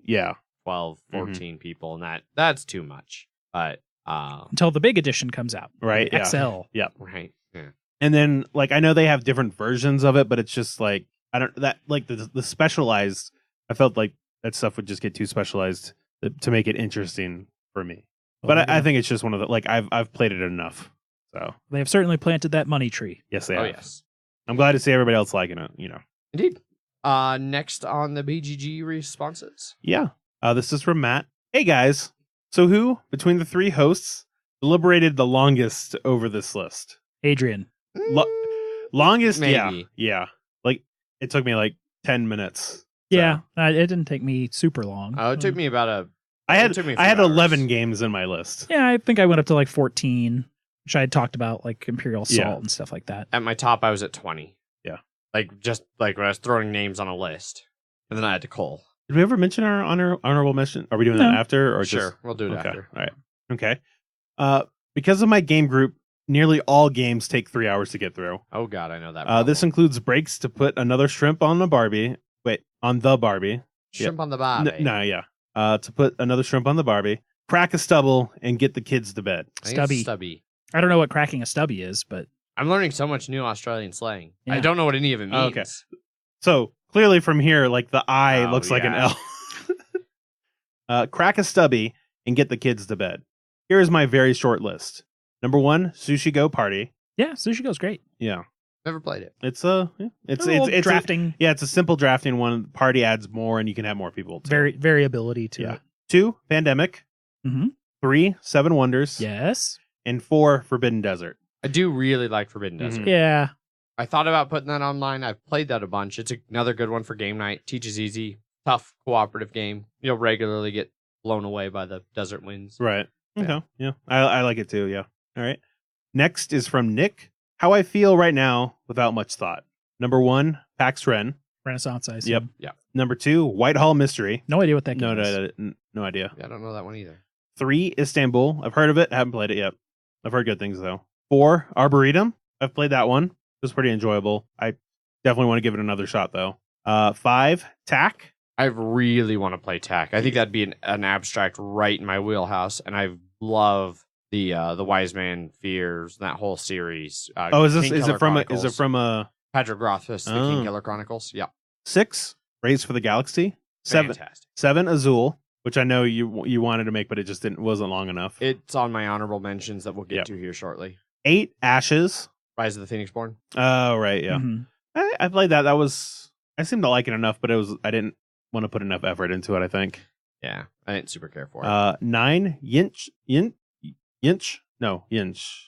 12, 14 people, and that's too much. But until the big edition comes out, right? XL, right. Yeah. And then like I know they have different versions of it, but it's just like the specialized. I felt like that stuff would just get too specialized to make it interesting for me. But I think it's just one of the like I've played it enough. So they have certainly planted that money tree. Yes, they have. Oh yes. I'm glad to see everybody else liking it. Indeed. Next on the BGG responses. Yeah. This is from Matt. Hey guys. So who between the 3 hosts deliberated the longest over this list? Adrian. Longest? Maybe. Yeah. Like it took me like 10 minutes. Yeah. It didn't take me super long. Oh, it took me about I had 11 games in my list. Yeah, I think I went up to like 14, which I had talked about, like Imperial Assault and stuff like that. At my top, I was at 20. Yeah. Like, just like when I was throwing names on a list. And then I had to cull. Did we ever mention our honorable mention? Are we doing that after? Or sure, just... we'll do it after. All right. Okay. Because of my game group, nearly all games take 3 hours to get through. Oh, God, I know that. This includes breaks to put another shrimp on the Barbie. Shrimp on the Barbie. To put another shrimp on the Barbie, crack a stubble, and get the kids to bed. Stubby. I don't know what cracking a stubby is, but I'm learning so much new Australian slang. Yeah. I don't know what any of it means. Okay. So clearly from here, like the I looks like an L. Crack a stubby and get the kids to bed. Here is my very short list. Number 1, Sushi Go Party. Yeah, Sushi Go's great. Yeah. Never played it. It's drafting. It's a simple drafting one. Party adds more, and you can have more people. Variability to it. 2, Pandemic. Mm-hmm. 3, 7 Wonders. Yes. And 4, Forbidden Desert. I do really like Forbidden Desert. Yeah. I thought about putting that online. I've played that a bunch. It's another good one for game night. Teaches easy. tough cooperative game. You'll regularly get blown away by the desert winds. Right. Yeah. Okay. Yeah. I like it too. Yeah. All right. Next is from Nick. How I feel right now without much thought. Number 1, Pax Ren. Renaissance, I assume. Yep. Yeah. Number 2, Whitehall Mystery. No idea what that game No, is. no idea. Yeah, I don't know that one either. 3, Istanbul. I've heard of it. Haven't played it yet. I've heard good things though. 4, Arboretum. I've played that one. It was pretty enjoyable. I definitely want to give it another shot though. 5, Tack. I really want to play TAC. I think that'd be an abstract right in my wheelhouse, and I love the Wise Man Fears, that whole series. Is King it Killer from Chronicles. a Patrick Rothfuss, the King Killer Chronicles? Yeah, 6, Race for the Galaxy. 7, fantastic. 7, Azul, which I know you wanted to make, but it just wasn't long enough. It's on my honorable mentions that we'll get to here shortly. 8, Ashes. Rise of the Phoenix Born. Oh, right, yeah. Mhm. I played that. I seemed to like it enough, but I didn't want to put enough effort into it, I think. Yeah, I didn't super care for it. 9, Yinch. No, Yinch.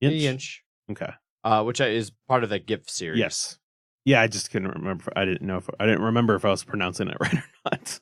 Inch. Okay. Which is part of the GIF series. Yes. Yeah, I just couldn't remember. I didn't remember if I was pronouncing it right or not.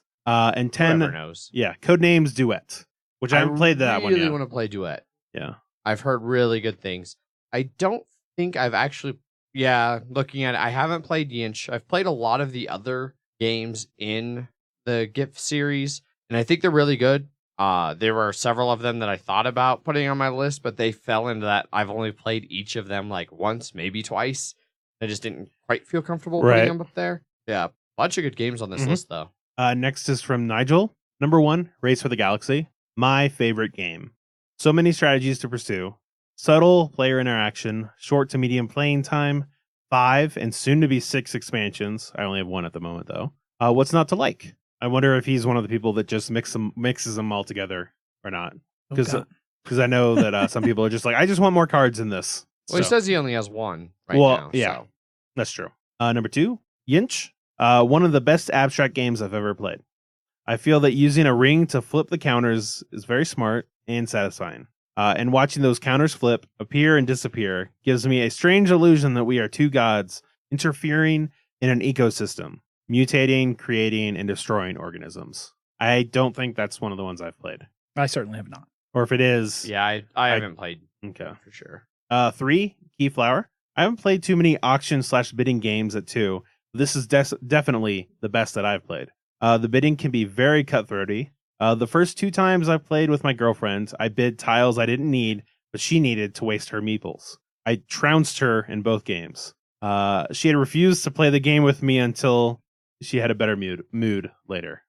And 10, Whoever knows. yeah, Codenames Duet, which I haven't played that one I really yet. want to play Duet. Yeah. I've heard really good things. I don't think I've actually, looking at it, I haven't played Yinch. I've played a lot of the other games in the GIF series, and I think they're really good. There were several of them that I thought about putting on my list, but they fell into that I've only played each of them like once, maybe twice. I just didn't quite feel comfortable putting them up there. Yeah, bunch of good games on this list, though. Next is from Nigel. Number 1, Race for the Galaxy. My favorite game. So many strategies to pursue. Subtle player interaction. Short to medium playing time. 5 and soon to be 6 expansions. I only have 1 at the moment, though. What's not to like? I wonder if he's one of the people that just mixes them all together or not. Because I know that some people are just like, I just want more cards in this. Well, he says he only has 1 right now. Yeah, so. that's true. Number 2, Yinch. One of the best abstract games I've ever played. I feel that using a ring to flip the counters is very smart and satisfying. And watching those counters flip, appear, and disappear gives me a strange illusion that we are two gods interfering in an ecosystem, mutating, creating, and destroying organisms. I don't think that's one of the ones I've played. I certainly have not. Or if it is... Yeah, I haven't played for sure. 3, Keyflower. I haven't played too many auction/bidding games at 2. This is definitely the best that I've played. The bidding can be very cutthroaty. The first 2 times I played with my girlfriend, I bid tiles I didn't need, but she needed to waste her meeples. I trounced her in both games. She had refused to play the game with me until she had a better mood later.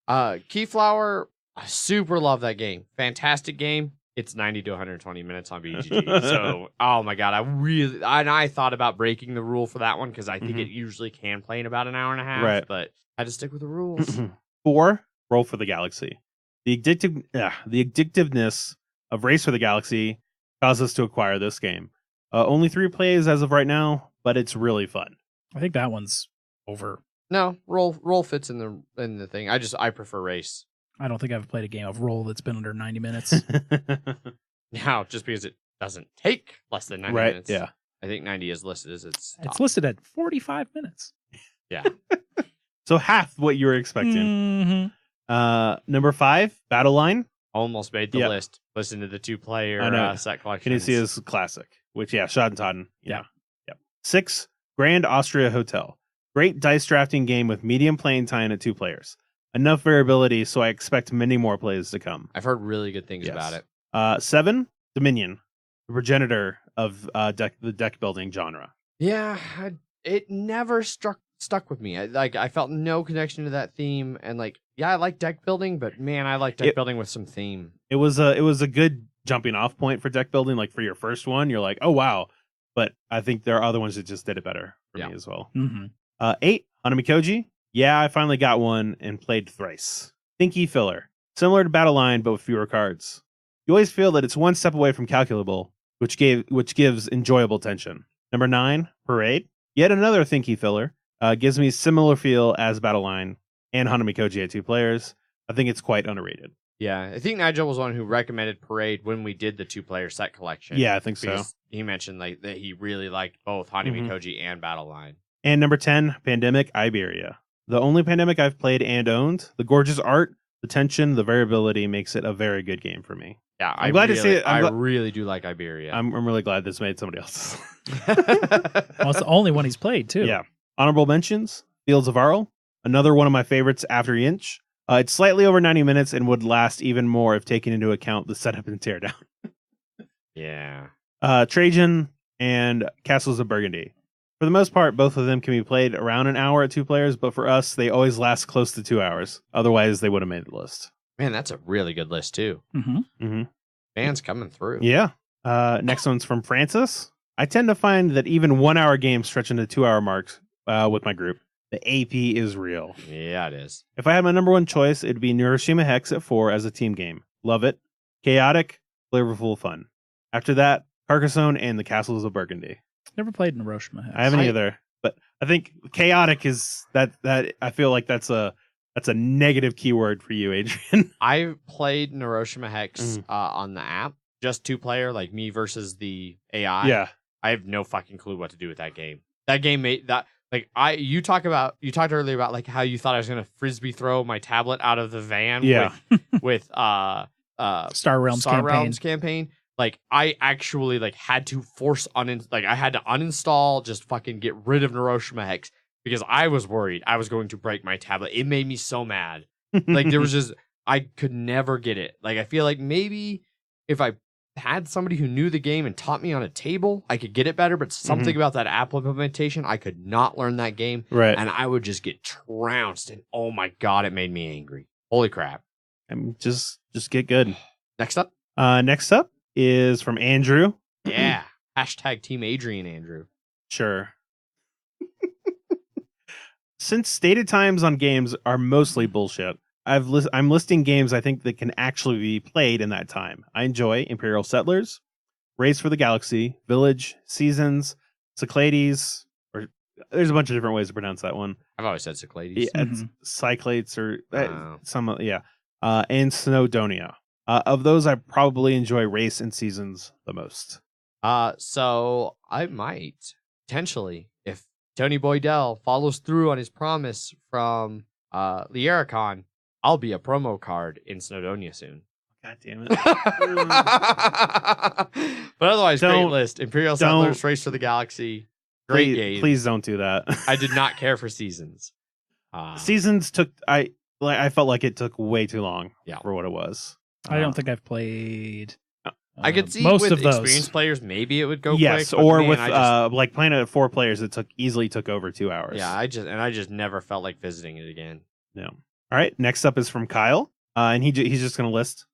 Keyflower, I super love that game. Fantastic game. It's 90 to 120 minutes on MHGG. So, oh my God, I thought about breaking the rule for that one because I think it usually can play in about an hour and a half, right. but I had to stick with the rules. 4, Roll for the Galaxy. The addictiveness of Race for the Galaxy caused us to acquire this game. Only 3 plays as of right now, but it's really fun. I think that one's over. No, roll fits in the thing. I prefer Race. I don't think I've played a game of Roll that's been under 90 minutes. Now, just because it doesn't take less than 90 minutes. Yeah. I think 90 is listed as its top. It's listed at 45 minutes. Yeah. So half what you were expecting. Number 5, Battle Line. Almost made the list. Listen to the 2-player set collection. Can you see his classic? Which, Schadentotten. Yeah. 6, Grand Austria Hotel. Great dice drafting game with medium playing time at 2 players. Enough variability, so I expect many more plays to come. I've heard really good things about it. 7, Dominion, the progenitor of the deck building genre. Yeah, it never stuck with me. I felt no connection to that theme, and I like deck building, but man, I like deck building with some theme. It was a good jumping off point for deck building. Like for your first one, you're like, oh wow, but I think there are other ones that just did it better for me as well. 8, Hanami Koji. Yeah, I finally got one and played thrice. Thinky filler. Similar to Battle Line, but with fewer cards. You always feel that it's one step away from calculable, which gives enjoyable tension. Number 9, Parade. Yet another Thinky filler. Gives me similar feel as Battle Line and Hanami Koji at 2 players. I think it's quite underrated. Yeah, I think Nigel was one who recommended Parade when we did the 2-player set collection. Yeah, I think so. He mentioned that he really liked both Hanami Koji and Battle Line. And number 10, Pandemic Iberia. The only Pandemic I've played and owned. The gorgeous art, the tension, the variability makes it a very good game for me. Yeah, I'm glad to see it. I really do like Iberia. I'm really glad this made somebody else's. Well, it's the only one he's played too. Yeah. Honorable mentions, Fields of Arl, another one of my favorites after Inch. It's slightly over 90 minutes and would last even more if taken into account the setup and teardown. Yeah. Trajan and Castles of Burgundy. For the most part, both of them can be played around an hour at 2 players, but for us, they always last close to 2 hours. Otherwise, they would have made the list. Man, that's a really good list, too. Mm-hmm. Fans coming through. Yeah. Next one's from Francis. I tend to find that even 1 hour games stretch into 2 hour marks with my group. The AP is real. Yeah, it is. If I had my number one choice, it'd be Hiroshima Hex at 4 as a team game. Love it. Chaotic, flavorful fun. After that, Carcassonne and the Castles of Burgundy. Never played Hiroshima Hex. I haven't either, but I think chaotic is that I feel like that's a negative keyword for you, Adrian. I played Hiroshima Hex on the app, just 2-player, like me versus the AI. Yeah. I have no fucking clue what to do with that game. That game made that like you talked earlier about like how you thought I was gonna frisbee throw my tablet out of the van with Star Realms campaign. Like I actually like had to I had to uninstall, just fucking get rid of Hiroshima Hex because I was worried I was going to break my tablet. It made me so mad. Like there was just I could never get it. Like I feel like maybe if I had somebody who knew the game and taught me on a table, I could get it better, but something about that app implementation, I could not learn that game. Right. And I would just get trounced and oh my god, it made me angry. Holy crap. Just get good. Next up? Next up is from Andrew. Yeah. Hashtag Team Adrian Andrew. Sure. Since stated times on games are mostly bullshit, I'm listing games I think that can actually be played in that time. I enjoy Imperial Settlers, Race for the Galaxy, Village, Seasons, Cyclades, or there's a bunch of different ways to pronounce that one. I've always said Cyclades. Yeah, it's Cyclades or and Snowdonia. Of those, I probably enjoy Race and Seasons the most. So I might potentially, if Tony Boydell follows through on his promise from Liericon, I'll be a promo card in Snowdonia soon. God damn it. But otherwise, great list. Imperial Settlers, Race for the Galaxy. Great game. Please don't do that. I did not care for Seasons. Seasons I felt like it took way too long for what it was. I don't think I've played. I could see most with of those experienced players, maybe it would go yes, quick. or man, with like playing it at 4 players, it easily took over 2 hours. Yeah, I just never felt like visiting it again. No. All right. Next up is from Kyle, and he's just going to list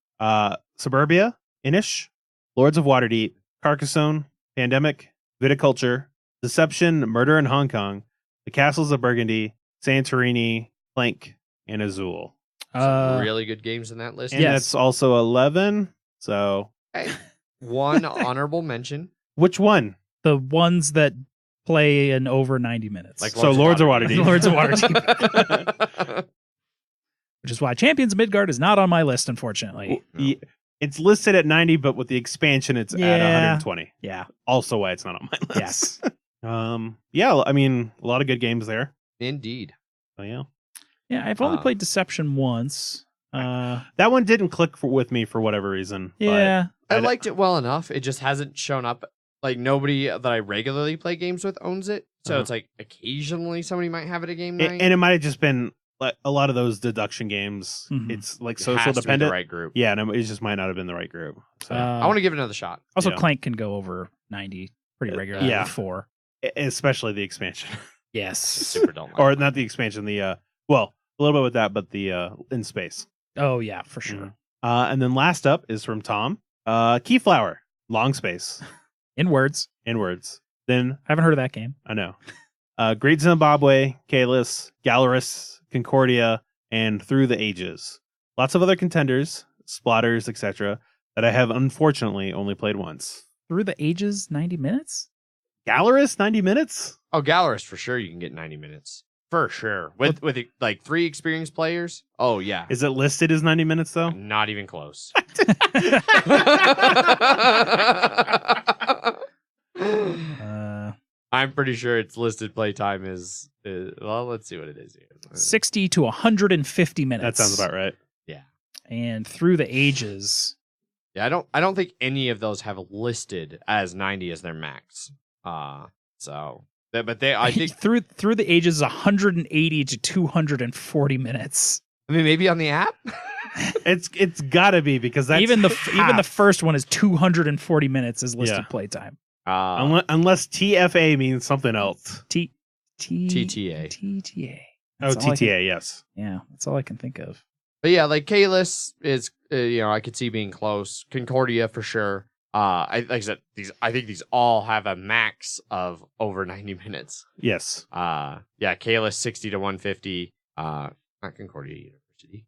Suburbia, Inish, Lords of Waterdeep, Carcassonne, Pandemic, Viticulture, Deception, Murder in Hong Kong, The Castles of Burgundy, Santorini, Plank, and Azul. Some really good games in that list. And that's also 11. So, hey, one honorable mention. Which one? The ones that play in over 90 minutes. Like Lords of Waterdeep. Lords of Waterdeep. Which is why Champions of Midgard is not on my list, unfortunately. No. It's listed at 90, but with the expansion, it's at 120. Yeah. Also why it's not on my list. Yes. I mean, a lot of good games there. Indeed. So, yeah. Yeah, I've only played Deception once. That one didn't click with me for whatever reason. Yeah. I liked it well enough. It just hasn't shown up. Like, nobody that I regularly play games with owns it. So it's like occasionally somebody might have it a game night. And it might have just been like a lot of those deduction games. Mm-hmm. It It's like has social to be dependent. the right group. Yeah, and it just might not have been the right group. So I want to give it another shot. Also, Yeah. Clank can go over 90 pretty regularly. Yeah. With 4. Especially the expansion. Yes. Super don't like Or it. not the expansion, a little bit with that, but the in space. Oh, yeah, for sure. And then last up is from Tom. Keyflower, long space. Inwards. Inwards. Then I haven't heard of that game. I know. Great Zimbabwe, Kalis, Gallerus, Concordia, and Through the Ages. Lots of other contenders, Splotters, etc., that I have unfortunately only played once. Through the Ages, 90 minutes? Gallerus, 90 minutes? Oh, Gallerus, for sure you can get 90 minutes. For sure. With like 3 experienced players? Oh, yeah. Is it listed as 90 minutes, though? Not even close. I'm pretty sure its listed playtime is well, let's see what it is here. 60 to 150 minutes. That sounds about right. Yeah. And through the ages. Yeah, I don't think any of those have listed as 90 as their max. So but I think through the ages 180 to 240 minutes. I mean maybe on the app? It's gotta be because that's even the first one is 240 minutes as listed playtime. Unless TFA means something else. TTA. TTA. Oh, TTA, yes. Yeah, that's all I can think of. But yeah, like Kalis is, I could see being close. Concordia for sure. Like I said, I think these all have a max of over 90 minutes. Yes. Yeah, Kalis 60 to 150. Not Concordia University.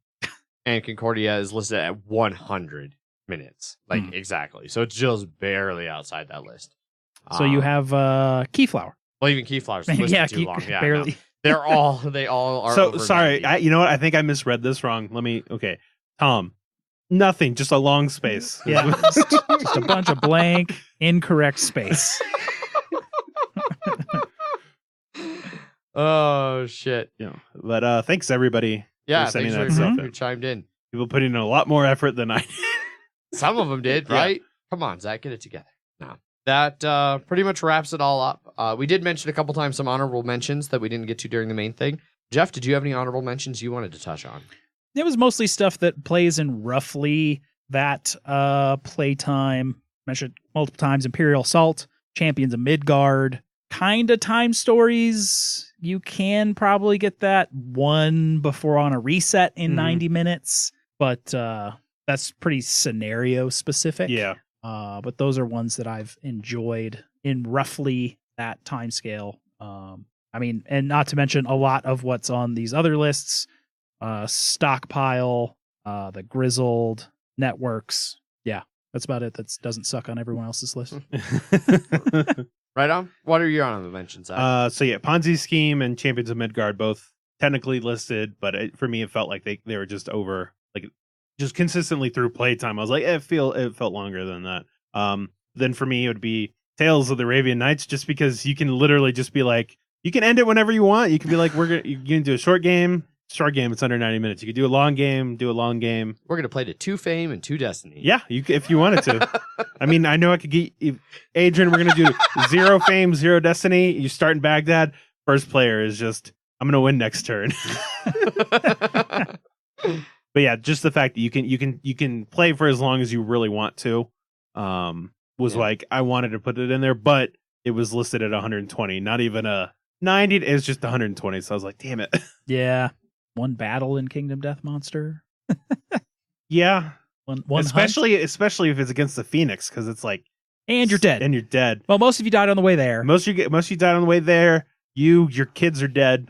And Concordia is listed at 100 minutes, like exactly. So it's just barely outside that list. So you have Keyflower. Well, even Keyflower's listed too long. Yeah, barely. No. They all are. So over sorry, 90. you know what? I think I misread this wrong. Okay, Tom. Nothing, just a long space. Yeah, just a bunch of blank, incorrect space. Oh shit! Yeah, but thanks everybody. Yeah, for sending thanks that for stuff who chimed in. People put in a lot more effort than I did. Some of them did, Yeah. right? Come on, Zach, get it together. No, that pretty much wraps it all up. We did mention a couple times some honorable mentions that we didn't get to during the main thing. Jeff, did you have any honorable mentions you wanted to touch on? It was mostly stuff that plays in roughly that playtime. Mentioned multiple times: Imperial Assault, Champions of Midgard, kind of time stories. You can probably get that one before on a reset in 90 minutes, but that's pretty scenario specific. Yeah. But those are ones that I've enjoyed in roughly that time scale. I mean, and not to mention a lot of what's on these other lists, Stockpile, the Grizzled, Networks. Yeah, that's about it. That doesn't suck on everyone else's list. Right on. What are your honorable mentions? Zach? So yeah, Ponzi Scheme and Champions of Midgard both technically listed, but for me it felt like they were just over, like just consistently through playtime. I was like, it felt longer than that. Then for me it would be Tales of the Arabian Nights, just because you can literally just be like, you can end it whenever you want. You can be like, you can do a short game. It's under 90 minutes. You could do a long game. We're gonna play to 2 Fame and 2 Destiny. Yeah, if you wanted to. I mean, I know I could get Adrian. We're gonna do 0 Fame, 0 Destiny. You start in Baghdad. First player is just, I'm gonna win next turn. But yeah, just the fact that you can play for as long as you really want to. Was like, I wanted to put it in there, but it was listed at 120, not even a 90. It's just 120. So I was like, damn it. Yeah. One battle in Kingdom Death Monster. Yeah. One especially if it's against the Phoenix, because it's like, and you're dead. Well, most of you died on the way there. Most of you died on the way there. Your kids are dead.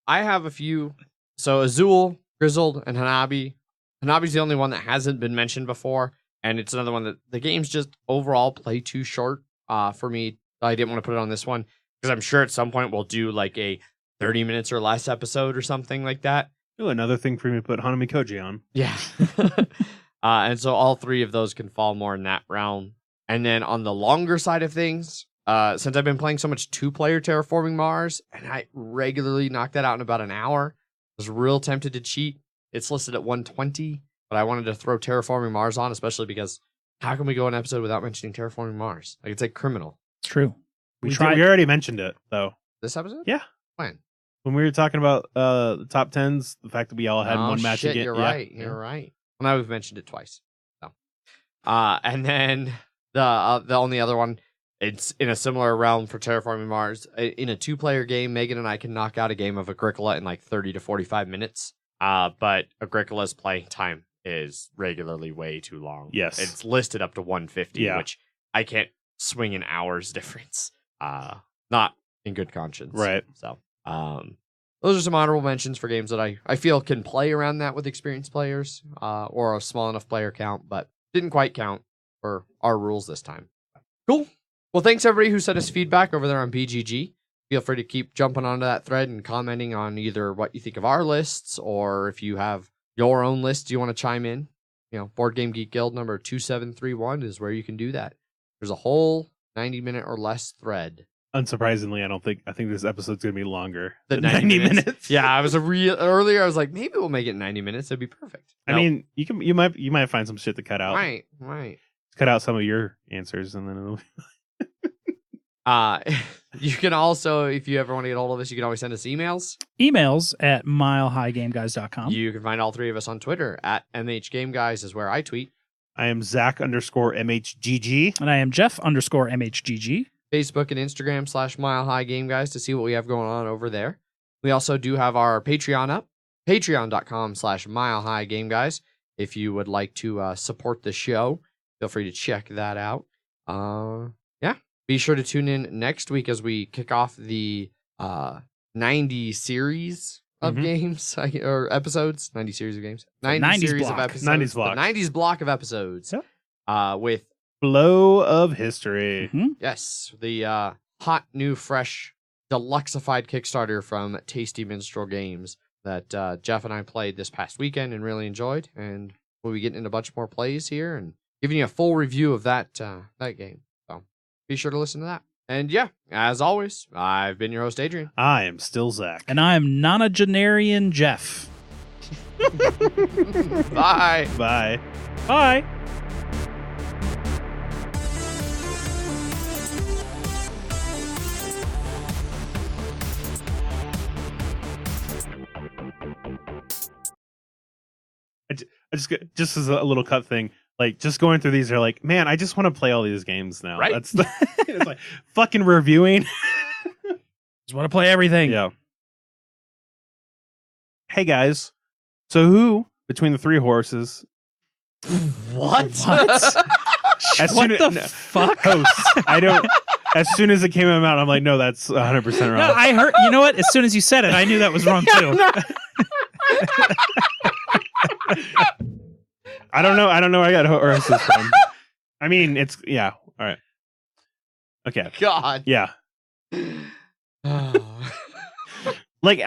I have a few. So Azul, Grizzled, and Hanabi. Hanabi's the only one that hasn't been mentioned before, and it's another one that the games just overall play too short for me. I didn't want to put it on this one because I'm sure at some point we'll do like a 30 minutes or less episode or something like that. Ooh, another thing for me to put Hanami Koji on. Yeah. And so all 3 of those can fall more in that realm. And then on the longer side of things, since I've been playing so much 2-player Terraforming Mars, and I regularly knock that out in about an hour, I was real tempted to cheat. It's listed at 120, but I wanted to throw Terraforming Mars on, especially because how can we go an episode without mentioning Terraforming Mars? Like, it's like criminal. It's true. We already mentioned it, though. This episode? Yeah. When? When we were talking about the top 10s, the fact that we all had one match again. You're right. You're right. Well, now we've mentioned it twice. So, and then the only other one, it's in a similar realm for Terraforming Mars. In a 2-player game, Megan and I can knock out a game of Agricola in like 30 to 45 minutes. But Agricola's playing time is regularly way too long. Yes. It's listed up to 150, Yeah. which I can't swing an hour's difference. Not in good conscience. Right. So, those are some honorable mentions for games that I feel can play around that with experienced players, or a small enough player count, but didn't quite count for our rules this time. Cool. Well, thanks everybody who sent us feedback over there on BGG. Feel free to keep jumping onto that thread and commenting on either what you think of our lists, or if you have your own list you want to chime in. Board Game Geek Guild number 2731 is where you can do that. There's a whole 90-minute or less thread. Unsurprisingly, I think this episode's gonna be longer The than 90 minutes. Yeah, I was earlier. I was like, maybe we'll make it 90 minutes. That'd be perfect. I mean, you might find some shit to cut out. Right. Cut out some of your answers, and then it'll... You can also, if you ever want to get hold of us, you can always send us emails. Emails at milehighgameguys.com. You can find all three of us on Twitter at MHGameGuys is where I tweet. I am Zach_MHGG. And I am Jeff_MHGG. Facebook and Instagram /MileHighGameGuys to see what we have going on over there. We also do have our Patreon up, patreon.com/MileHighGameGuys. If you would like to support the show, feel free to check that out. Be sure to tune in next week as we kick off the 90 series of games or episodes. 90 series of games. 90 series block. of episodes. 90s block. The 90s block of episodes. Yep. With Flow of History. yes, the hot, new, fresh, deluxeified Kickstarter from Tasty Minstrel Games that Jeff and I played this past weekend and really enjoyed. And we'll be getting into a bunch more plays here and giving you a full review of that game. So be sure to listen to that. And yeah, as always, I've been your host, Adrian. I am still Zach. And I am nonagenarian Jeff. Bye. Bye. Bye. Just as a little cut thing, like just going through these are like, man, I just want to play all these games now. Right? That's it's like fucking reviewing. Just want to play everything. Yeah. Hey guys, so who between the three horses? What? As What soon the as, fuck? hosts? I don't. As soon as it came out, I'm like, no, that's 100% wrong. No, I heard. You know what? As soon as you said it, I knew that was wrong too. I don't know where I got horses from. I mean, it's yeah. All right. Okay. God. Yeah. Like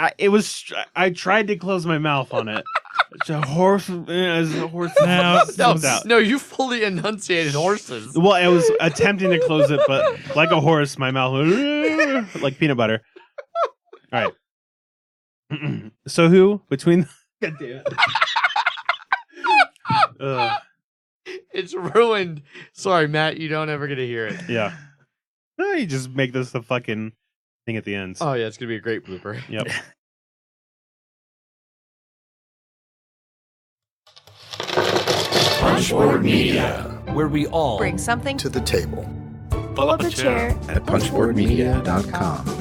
I tried to close my mouth on it. It's a horse. No, you fully enunciated horses. Well, I was attempting to close it, but like a horse, my mouth like peanut butter. All right. So who between? God damn it. It's ruined. Sorry, Matt. You don't ever get to hear it. Yeah. You just make this the fucking thing at the end. Oh yeah, it's gonna be a great blooper. Yep. Punchboard Media, where we all bring something to the table. Pull up a chair at punchboardmedia.com.